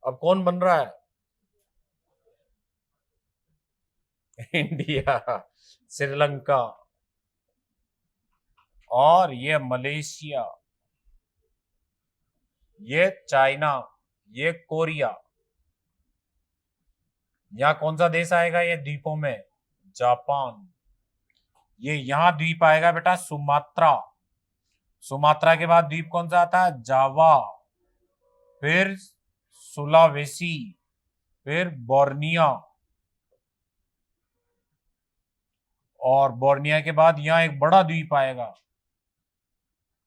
अब कौन बन रहा है? इंडिया, श्रीलंका और ये मलेशिया। ये चाइना, ये कोरिया। यहाँ कौन सा देश आएगा ये द्वीपों में? जापान। ये यहाँ द्वीप आएगा बेटा सुमात्रा। सुमात्रा के बाद द्वीप कौन सा आता है? जावा, फिर सुलावेसी, फिर बोर्निया, और बोर्निया के बाद यहाँ एक बड़ा द्वीप आएगा।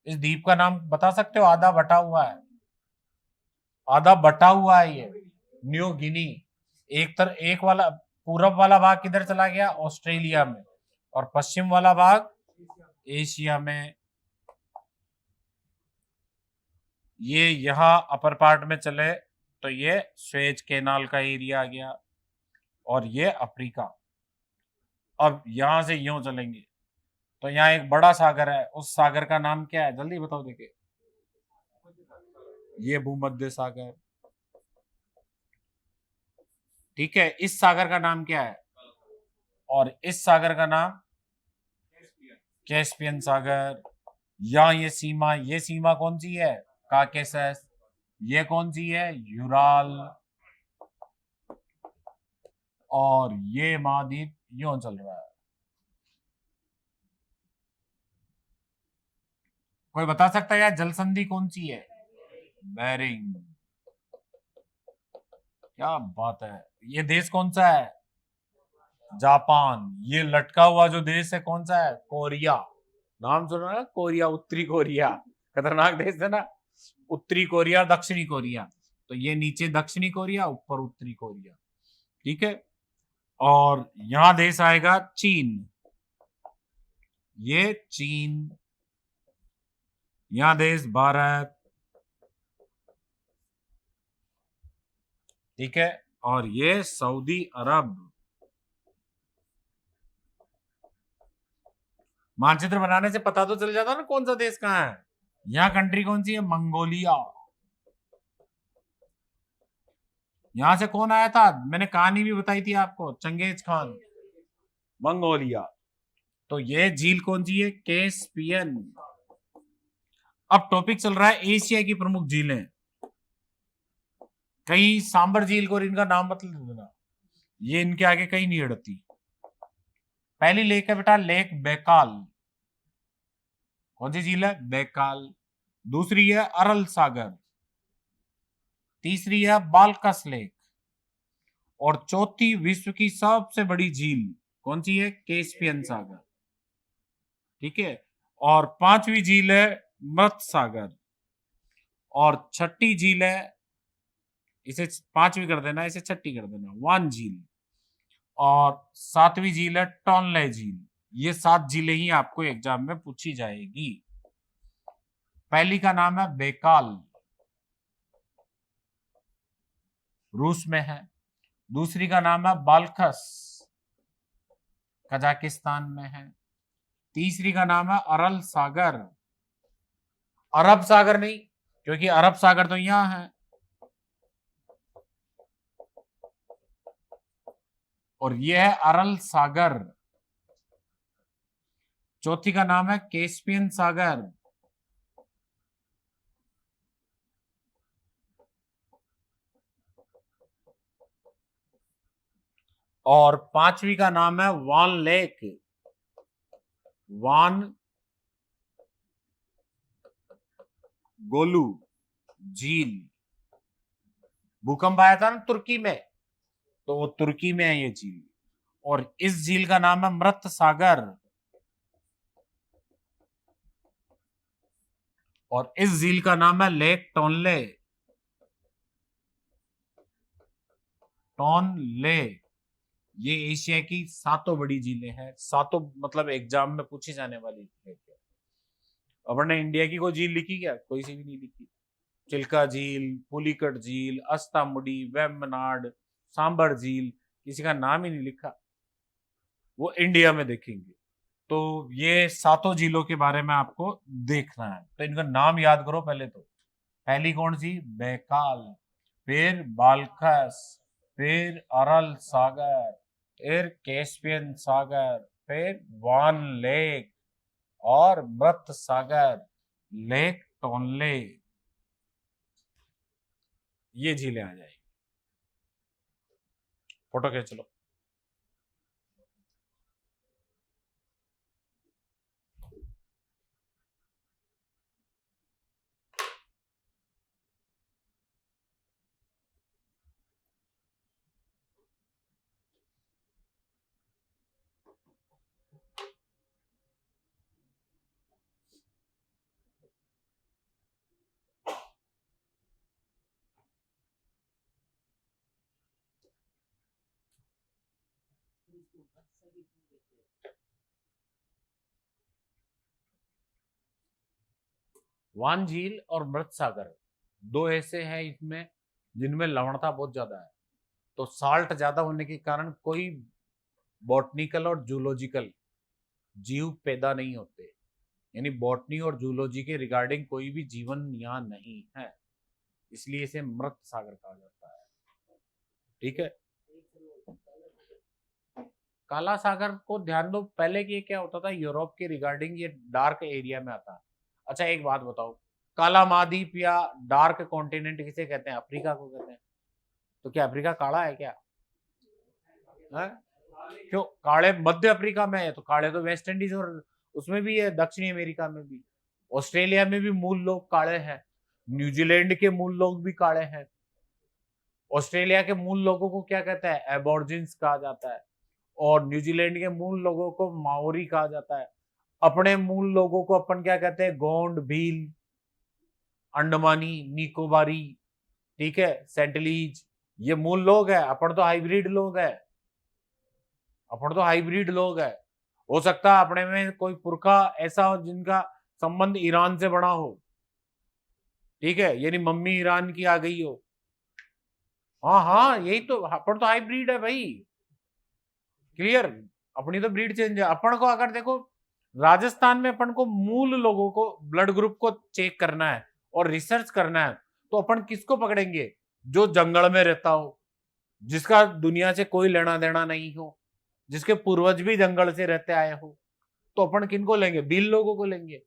इस द्वीप का नाम बता सकते हो? आधा बटा हुआ है, आधा बटा हुआ है ये, न्यू गिनी। एक वाला पूरब वाला भाग किधर चला गया? ऑस्ट्रेलिया में, और पश्चिम वाला भाग एशिया में। ये यहाँ अपर पार्ट में चले तो ये स्वेज कैनाल का एरिया आ गया, और ये अफ्रीका। अब यहां से यूं चलेंगे तो यहाँ एक बड़ा सागर है, उस सागर का नाम क्या है? जल्दी बताओ देखे। ये भूमध्य सागर। ठीक है, इस सागर का नाम क्या है? और इस सागर का नाम कैस्पियन सागर। या ये सीमा कौन सी है? काकेसस। ये कौन सी है? यूराल। और ये महाद्वीप यूं चल रहा है। कोई बता सकता है यार जल संधि कौन सी है? बेरिंग। क्या बात है। ये देश कौन सा है? जापान। ये लटका हुआ जो देश है कौन सा है? कोरिया। नाम सुना ना, कोरिया, उत्तरी कोरिया। खतरनाक देश है ना, उत्तरी कोरिया, दक्षिणी कोरिया। तो ये नीचे दक्षिणी कोरिया, ऊपर उत्तरी कोरिया। ठीक है, और यहां देश आएगा चीन। ये चीन। यहां देश भारत। ठीक है, और ये सऊदी अरब। मानचित्र बनाने से पता तो चल जाता ना कौन सा देश कहां है। यहां कंट्री कौन सी है? मंगोलिया। यहां से कौन आया था? मैंने कहानी भी बताई थी आपको, चंगेज खान। मंगोलिया। तो ये झील कौन सी है? कैस्पियन। अब टॉपिक चल रहा है एशिया की प्रमुख झीलें। कई सांबर झील को इनका नाम मतलब देना, ये इनके आगे कहीं नहीं अड़ती। पहली लेक है बेटा लेक बैकाल। कौन सी झील है? बैकाल। दूसरी है अरल सागर। तीसरी है बाल्कस लेक। और चौथी विश्व की सबसे बड़ी झील कौन सी है? कैस्पियन सागर। ठीक है, और पांचवी झील है मृत सागर। और छठी झील है, इसे पांचवी कर देना, इसे छठी कर देना, वान झील। और सातवीं झील है टॉनले झील। ये 7 झीलें ही आपको एग्जाम में पूछी जाएगी। पहली का नाम है बैकाल, रूस में है। दूसरी का नाम है बाल्खस, कजाकिस्तान में है। तीसरी का नाम है अरल सागर, अरब सागर नहीं, क्योंकि अरब सागर तो यहां है। और यह है अरल सागर। चौथी का नाम है कैस्पियन सागर। और पांचवी का नाम है वान लेक, वान गोलू झील। भूकंप आया था ना तुर्की में, तो वो तुर्की में है ये झील। और इस झील का नाम है मृत सागर। और इस झील का नाम है लेक टोनले, टोनले। ये एशिया की 7 बड़ी झीलें हैं। 7 मतलब एग्जाम में पूछी जाने वाली है। अपने इंडिया की कोई झील लिखी क्या? कोई सी भी नहीं लिखी। चिल्का झील, पुलिकट झील, अस्तामुडी, वेम्बनाड, सांबर झील, किसी का नाम ही नहीं लिखा। वो इंडिया में देखेंगे। तो ये 7 झीलों के बारे में आपको देखना है, तो इनका नाम याद करो पहले तो। पहली कौन सी? बैकाल, फिर बाल्खस, फिर अरल सागर, फिर कैस्पियन सागर, फिर वान लेक, और मृत सागर, लेक टोनले। ये झीलें आ जाएगी। फोटो खींच लो। वान झील और मृत सागर दो ऐसे हैं इसमें जिनमें लवणता बहुत ज्यादा है, तो साल्ट ज्यादा होने के कारण कोई बॉटनिकल और जूलॉजिकल जीव पैदा नहीं होते, यानी बॉटनी और जूलॉजी के रिगार्डिंग कोई भी जीवन यहाँ नहीं है, इसलिए इसे मृत सागर कहा जाता है। ठीक है, काला सागर को ध्यान दो, पहले ये क्या होता था, यूरोप के रिगार्डिंग ये डार्क एरिया में आता। अच्छा एक बात बताओ, काला महाद्वीप या डार्क कॉन्टिनेंट किसे कहते हैं? अफ्रीका को कहते हैं। तो क्या अफ्रीका काला है क्या? है? क्यों काले मध्य अफ्रीका में है, तो काले तो वेस्ट इंडीज और उसमें भी है, दक्षिणी अमेरिका में भी, ऑस्ट्रेलिया में भी मूल लोग काले हैं, न्यूजीलैंड के मूल लोग भी काले हैं। ऑस्ट्रेलिया के मूल लोगों को क्या कहता है? एबॉर्जिन्स कहा जाता है, और न्यूजीलैंड के मूल लोगों को माओरी कहा जाता है। अपने मूल लोगों को अपन क्या कहते हैं? गोंड, भील, अंडमानी, निकोबारी, ठीक है, सेंटलीज, ये मूल लोग है। अपन तो हाइब्रिड लोग है, अपन तो हाइब्रिड लोग है। हो सकता है अपने में कोई पुरखा ऐसा हो जिनका संबंध ईरान से बना हो, ठीक है, यानी मम्मी ईरान की आ गई हो। हाँ हाँ, यही तो, अपन तो हाइब्रिड है भाई, क्लियर। अपनी तो ब्रीड चेंज है। अपन को अगर देखो, राजस्थान में अपन को मूल लोगों को ब्लड ग्रुप को चेक करना है और रिसर्च करना है, तो अपन किसको पकड़ेंगे? जो जंगल में रहता हो, जिसका दुनिया से कोई लेना देना नहीं हो, जिसके पूर्वज भी जंगल से रहते आए हो, तो अपन किनको लेंगे? भील लोगों को लेंगे।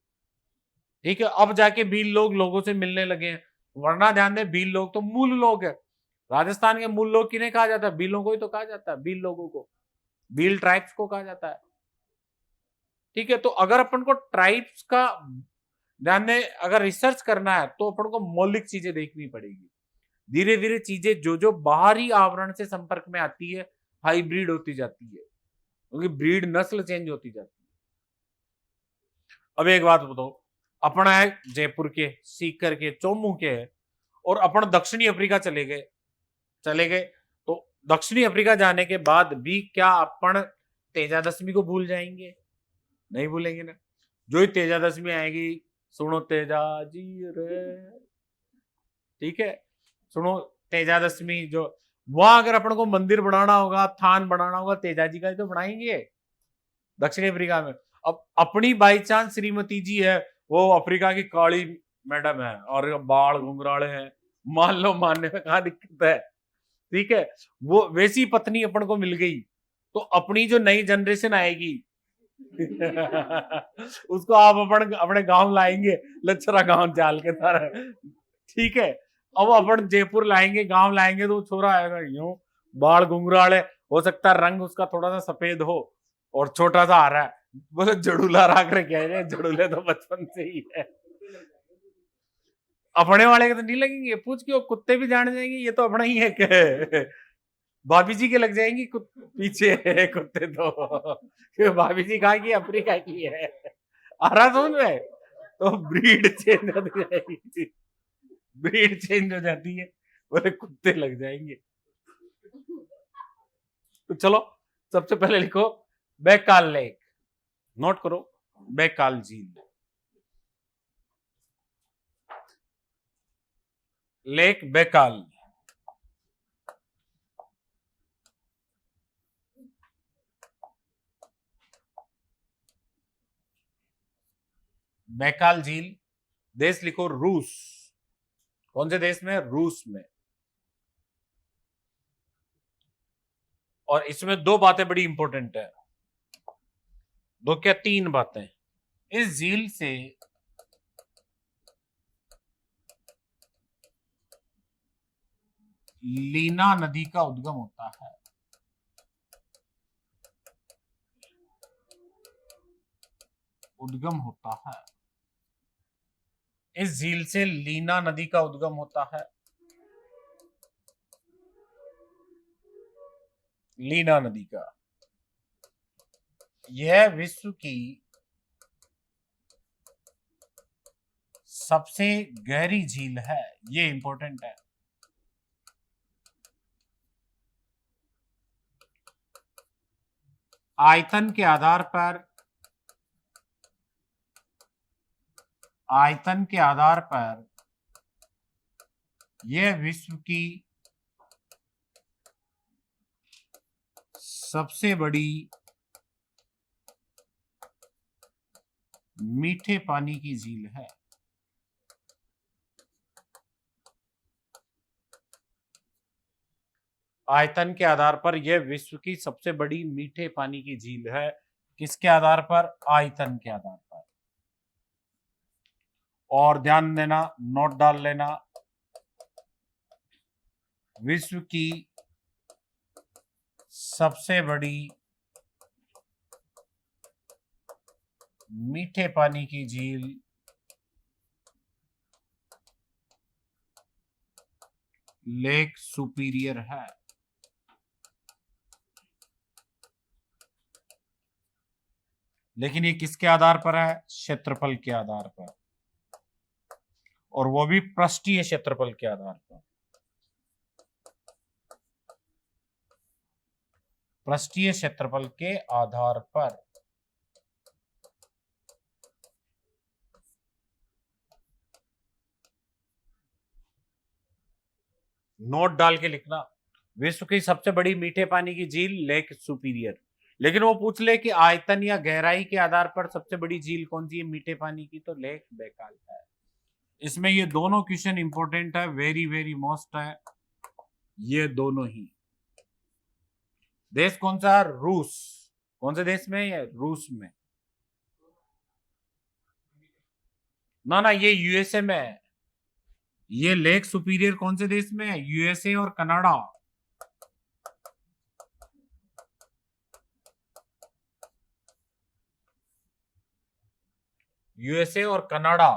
ठीक है, अब जाके भील लोग लोगों से मिलने लगे हैं, वरना ध्यान दे भील लोग तो मूल लोग है। राजस्थान के मूल लोग किन्हें कहा जाता है? भीलों को ही तो कहा जाता है, भील लोगों को, भील ट्राइब्स को कहा जाता है। ठीक है, तो अगर अपन को ट्राइब्स का ध्यान में अगर रिसर्च करना है, तो अपन को मौलिक चीजें देखनी पड़ेगी। धीरे धीरे चीजें जो जो बाहरी आवरण से संपर्क में आती है, हाइब्रिड होती जाती है, क्योंकि ब्रीड नस्ल चेंज होती जाती है। अब एक बात बताओ, अपना है जयपुर के, सीकर के, चोमू के है, और अपन दक्षिणी अफ्रीका चले गए, तो दक्षिणी अफ्रीका जाने के बाद भी क्या अपन तेजादशमी को भूल जाएंगे? नहीं भूलेंगे ना। जो ही तेजादशमी आएगी, सुनो तेजा जी रे, ठीक है, सुनो तेजादशमी, जो वहां अगर अपन को मंदिर बनाना होगा, थान बनाना होगा, तेजा जी का ही तो बनाएंगे दक्षिणी अफ्रीका में। अब अपनी बाई चांस श्रीमती जी है, वो अफ्रीका की काली मैडम है और बाल घुंघराले हैं, मान लो, मानने में कहा दिक्कत है, ठीक है, वो वैसी पत्नी अपन को मिल गई, तो अपनी जो नई जनरेशन आएगी उसको आप अपने गांव लाएंगे, लच्छरा गांव चाल के तरह, ठीक है। अब अपन जयपुर लाएंगे, गांव लाएंगे, तो वो छोरा आएगा यूं, बाल घुंघराले, हो सकता है रंग उसका थोड़ा सा सफेद हो, और छोटा सा आ रहा है, बोले जड़ूला राख रहे, कह रहे जड़ूले तो बचपन से ही है। अपने वाले के तो नहीं लगेंगे, पूछ के कुत्ते भी जान जाएंगे ये तो अपना ही है क्या? भाभी जी के लग जाएंगी पीछे कुत्ते तो भाभी जी कहा की अफ्रीका की है, आ रहा सुन में, तो ब्रीड चेंज हो जाएगी, ब्रीड चेंज हो जाती है, बोले कुत्ते लग जाएंगे। तो चलो, सबसे पहले लिखो बैकाल लेक, नोट करो, बैकाल झील, लेक बैकाल। बैकाल झील, देश लिखो रूस। कौन से देश में? रूस में। और इसमें दो बातें बड़ी इंपॉर्टेंट है, दो क्या तीन बातें। इस झील से लीना नदी का उद्गम होता है? उद्गम होता है, इस झील से लीना नदी का उद्गम होता है। लीना नदी का, यह विश्व की सबसे गहरी झील है, ये इंपॉर्टेंट है। आयतन के आधार पर, आयतन के आधार पर यह विश्व की सबसे बड़ी मीठे पानी की झील है। आयतन के आधार पर यह विश्व की सबसे बड़ी मीठे पानी की झील है। किसके आधार पर? आयतन के आधार पर। और ध्यान देना, नोट डाल लेना, विश्व की सबसे बड़ी मीठे पानी की झील लेक सुपीरियर है। लेकिन ये किसके आधार पर है? क्षेत्रफल के आधार पर, और वो भी पृष्ठीय क्षेत्रफल के आधार पर। पृष्ठीय क्षेत्रफल के आधार पर। नोट डाल के लिखना, विश्व की सबसे बड़ी मीठे पानी की झील लेक सुपीरियर। लेकिन वो पूछ ले कि आयतन या गहराई के आधार पर सबसे बड़ी झील कौन सी है मीठे पानी की, तो लेक बैकाल है। इसमें ये दोनों क्वेश्चन इंपॉर्टेंट है, वेरी वेरी मोस्ट है ये दोनों ही। देश कौन सा? रूस। कौन से देश में है? रूस में। ना, ये यूएसए में है। ये लेक सुपीरियर कौन से देश में है? यूएसए और कनाडा। यूएसए और कनाडा।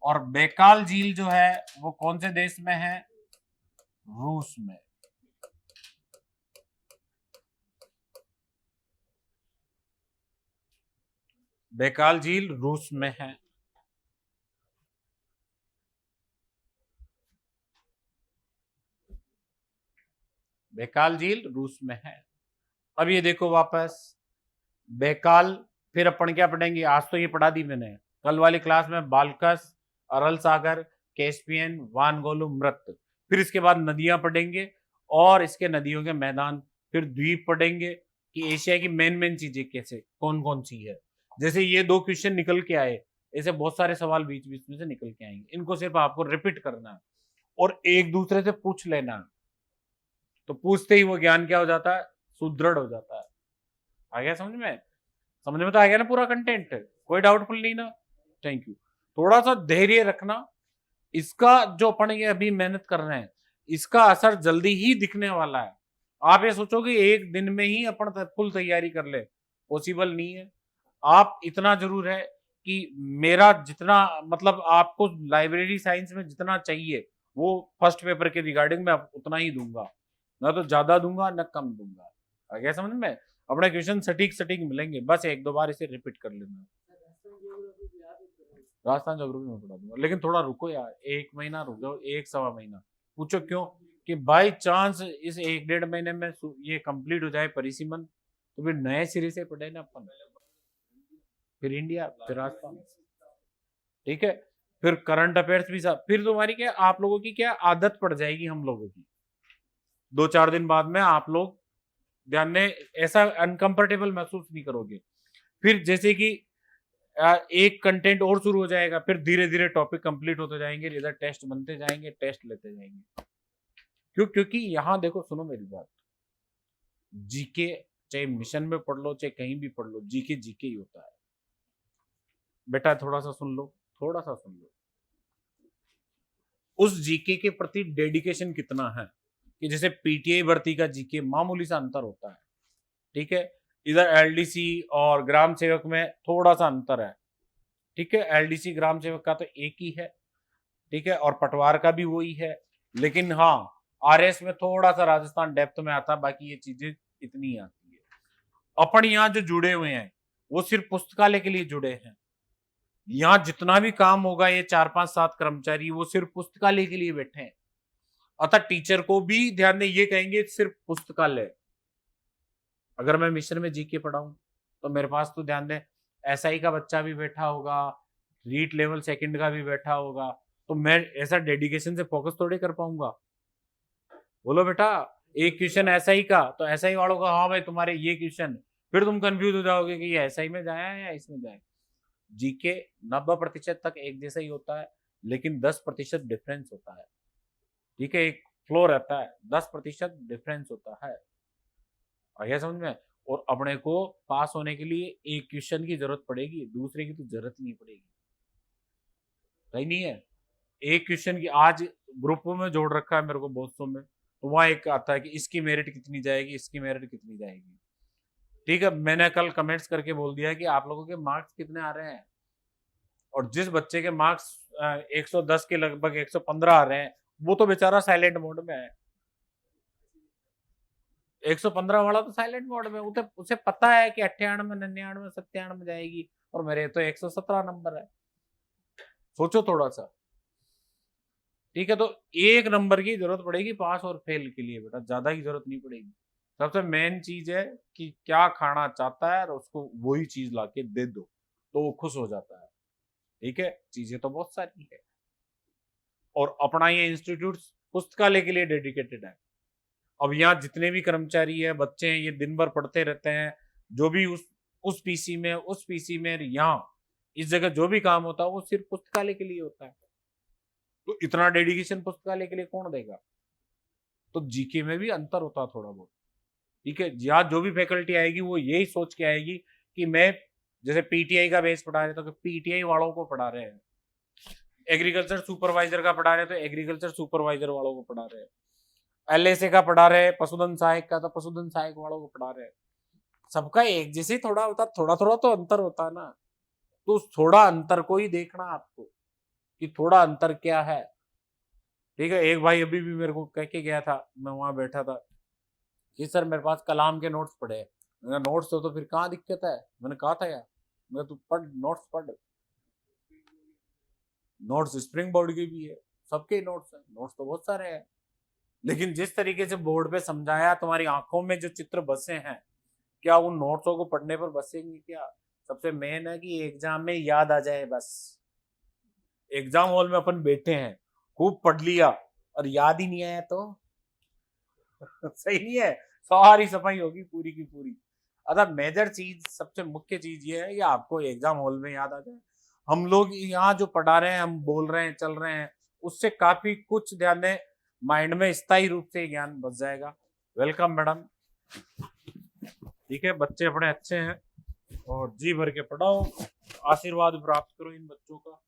और बैकाल झील जो है वो कौन से देश में है? रूस में। बैकाल झील रूस में है। बैकाल झील रूस में है। अब ये देखो वापस बैकाल, फिर अपन क्या पढ़ेंगे? आज तो ये पढ़ा दी मैंने, कल वाली क्लास में बाल्कस, अरल सागर, कैस्पियन, वानगोलु, मृत। फिर इसके बाद नदियां पढ़ेंगे और इसके नदियों के मैदान, फिर द्वीप पढ़ेंगे कि एशिया की मेन मेन चीजें कैसे कौन कौन सी है। जैसे ये दो क्वेश्चन निकल के आए, ऐसे बहुत सारे सवाल बीच बीच में से निकल के आएंगे, इनको सिर्फ आपको रिपीट करना है और एक दूसरे से पूछ लेना है। तो पूछते ही वो ज्ञान क्या हो जाता है? सुदृढ़ हो जाता है। आ गया समझ में? समझ में तो आ गया ना पूरा कंटेंट? कोई डाउटफुल नहीं ना? Thank you. थोड़ा सा धैर्य रखना, इसका जो अपन ये अभी मेहनत कर रहे हैं इसका असर जल्दी ही दिखने वाला है। आप ये सोचो कि एक दिन में ही अपन फुल तैयारी कर ले, पॉसिबल नहीं है। आप इतना जरूर है कि मेरा जितना मतलब आपको लाइब्रेरी साइंस में जितना चाहिए वो फर्स्ट पेपर के रिगार्डिंग में उतना ही दूंगा, ना तो ज्यादा दूंगा ना कम दूंगा। आ गया समझ में? अपने क्वेश्चन सटीक सटीक मिलेंगे, बस एक दो बार इसे रिपीट कर लेना। राजस्थान ज्योग्राफी में पढ़ा दूंगा, लेकिन थोड़ा रुको यार, एक महीना रुक जाओ, एक सवा महीना। पूछो क्यों? कि बाई चांस इस एक डेढ़ महीने में ये कंप्लीट हो जाए परिसीमन, तो फिर नए सिरे से पढ़े ना अपन, फिर इंडिया, फिर राजस्थान, ठीक है। फिर करंट अफेयर्स भी फिर तुम्हारी क्या, आप लोगों की क्या आदत पड़ जाएगी, हम लोगों की 2-4 दिन बाद में आप लोग ध्यान में ऐसा अनकंफर्टेबल महसूस नहीं करोगे। फिर जैसे कि एक कंटेंट और शुरू हो जाएगा, फिर धीरे धीरे टॉपिक कंप्लीट होते जाएंगे, रिजल्ट टेस्ट बनते जाएंगे, टेस्ट लेते जाएंगे। क्यों? क्योंकि यहां देखो, सुनो मेरी बात, जीके चाहे मिशन में पढ़ लो चाहे कहीं भी पढ़ लो, जीके जीके ही होता है बेटा। थोड़ा सा सुन लो, थोड़ा सा सुन लो, उस जीके के प्रति डेडिकेशन कितना है कि जैसे पीटीआई भर्ती का जीके मामूली सा अंतर होता है, ठीक है। इधर एलडीसी और ग्राम सेवक में थोड़ा सा अंतर है, ठीक है। एलडीसी ग्राम सेवक का तो एक ही है, ठीक है, और पटवार का भी वही है। लेकिन हाँ, आरएस में थोड़ा सा राजस्थान डेप्थ में आता है, बाकी ये चीजें इतनी आती है। अपन यहाँ जो जुड़े हुए हैं वो सिर्फ पुस्तकालय के लिए जुड़े हैं। यहाँ जितना भी काम होगा, ये 4-5-7 कर्मचारी वो सिर्फ पुस्तकालय के लिए बैठे हैं। अतः टीचर को भी ध्यान दें, ये कहेंगे सिर्फ पुस्तकालय। अगर मैं मिशन में जीके पढ़ाऊं तो मेरे पास तो ध्यान दें एसआई का बच्चा भी बैठा होगा, रीट लेवल सेकंड का भी बैठा होगा, तो मैं ऐसा डेडिकेशन से फोकस थोड़े कर पाऊंगा। बोलो बेटा, एक क्वेश्चन एसआई का तो एसआई वालों का, हाँ भाई तुम्हारे ये क्वेश्चन, फिर तुम कंफ्यूज हो जाओगे कि ये एसआई में जाए या इसमें जाए। जीके 90% तक एक जैसा ही होता है, लेकिन 10% डिफरेंस होता है, ठीक है। एक फ्लो रहता है, 10% डिफरेंस होता है, आया समझ में। और अपने को पास होने के लिए एक क्वेश्चन की जरूरत पड़ेगी, दूसरे की तो जरूरत नहीं पड़ेगी, सही नहीं है। एक क्वेश्चन की आज ग्रुप में जोड़ रखा है मेरे को बहुत में, तो वहां एक आता है कि इसकी मेरिट कितनी जाएगी, इसकी मेरिट कितनी जाएगी, ठीक है। मैंने कल कमेंट्स करके बोल दिया कि आप लोगों के मार्क्स कितने आ रहे हैं, और जिस बच्चे के मार्क्स 110 के लगभग 115 आ रहे हैं, वो तो बेचारा साइलेंट मोड में है। 115 वाला तो साइलेंट मोड में, उसे पता है कि 98, 99, 97 जाएगी, और मेरे तो 117 नंबर है। सोचो थोड़ा सा, ठीक है। तो एक नंबर की जरूरत पड़ेगी पास और फेल के लिए बेटा, ज्यादा की जरूरत नहीं पड़ेगी। सबसे मेन चीज है कि क्या खाना चाहता है और उसको वही चीज लाके दे दो तो वो खुश हो जाता है, ठीक है। चीजें तो बहुत सारी है, और अपना ये इंस्टीट्यूट पुस्तकालय के लिए डेडिकेटेड है। अब यहाँ जितने भी कर्मचारी है, बच्चे हैं, ये दिन भर पढ़ते रहते हैं। जो भी उस पीसी में, उस पीसी में, यहाँ इस जगह जो भी काम होता है वो सिर्फ पुस्तकालय के लिए होता है। तो इतना डेडिकेशन पुस्तकालय के लिए कौन देगा। तो जीके में भी अंतर होता है थोड़ा बहुत, ठीक है। यहाँ जो भी फैकल्टी आएगी वो यही सोच के आएगी कि मैं, जैसे पीटीआई का बेस पढ़ा रहे तो पीटीआई वालों को पढ़ा रहे हैं, एग्रीकल्चर सुपरवाइजर का पढ़ा रहे तो एग्रीकल्चर सुपरवाइजर वालों को पढ़ा रहे हैं, एलएसए का पढ़ा रहे, पशुधन सहायक का तो पशुधन सहायक वालों को पढ़ा रहे। सबका एक जैसे ही थोड़ा होता, थोड़ा थोड़ा तो अंतर होता है ना। तो उस थोड़ा अंतर को ही देखना आपको कि थोड़ा अंतर क्या है, ठीक है। एक भाई अभी भी मेरे को कह के गया था, मैं वहां बैठा था, कि सर मेरे पास कलाम के नोट्स पढ़े। मैंने नोट्स हो तो फिर कहाँ दिक्कत है। मैंने कहा था यार, मैं तू पढ़ नोट्स पढ़, नोट्स स्प्रिंग बोर्ड के भी है, सबके नोट्स है, नोट्स तो बहुत सारे हैं। लेकिन जिस तरीके से बोर्ड पे समझाया, तुम्हारी आंखों में जो चित्र बसे हैं, क्या उन नोट्सों को पढ़ने पर बसेंगे क्या। सबसे मेन है कि एग्जाम में याद आ जाए बस। एग्जाम हॉल में अपन बैठे हैं, खूब पढ़ लिया और याद ही नहीं आया तो सही नहीं है, सारी सफाई होगी पूरी की पूरी। अतः मेजर चीज, सबसे मुख्य चीज ये है कि आपको एग्जाम हॉल में याद आ जाए। हम लोग यहाँ जो पढ़ा रहे हैं, हम बोल रहे हैं, चल रहे हैं, उससे काफी कुछ ध्यान दें, माइंड में स्थायी रूप से ज्ञान बच जाएगा। वेलकम मैडम, ठीक है। बच्चे अपने अच्छे हैं और जी भर के पढ़ाओ, आशीर्वाद प्राप्त करो इन बच्चों का।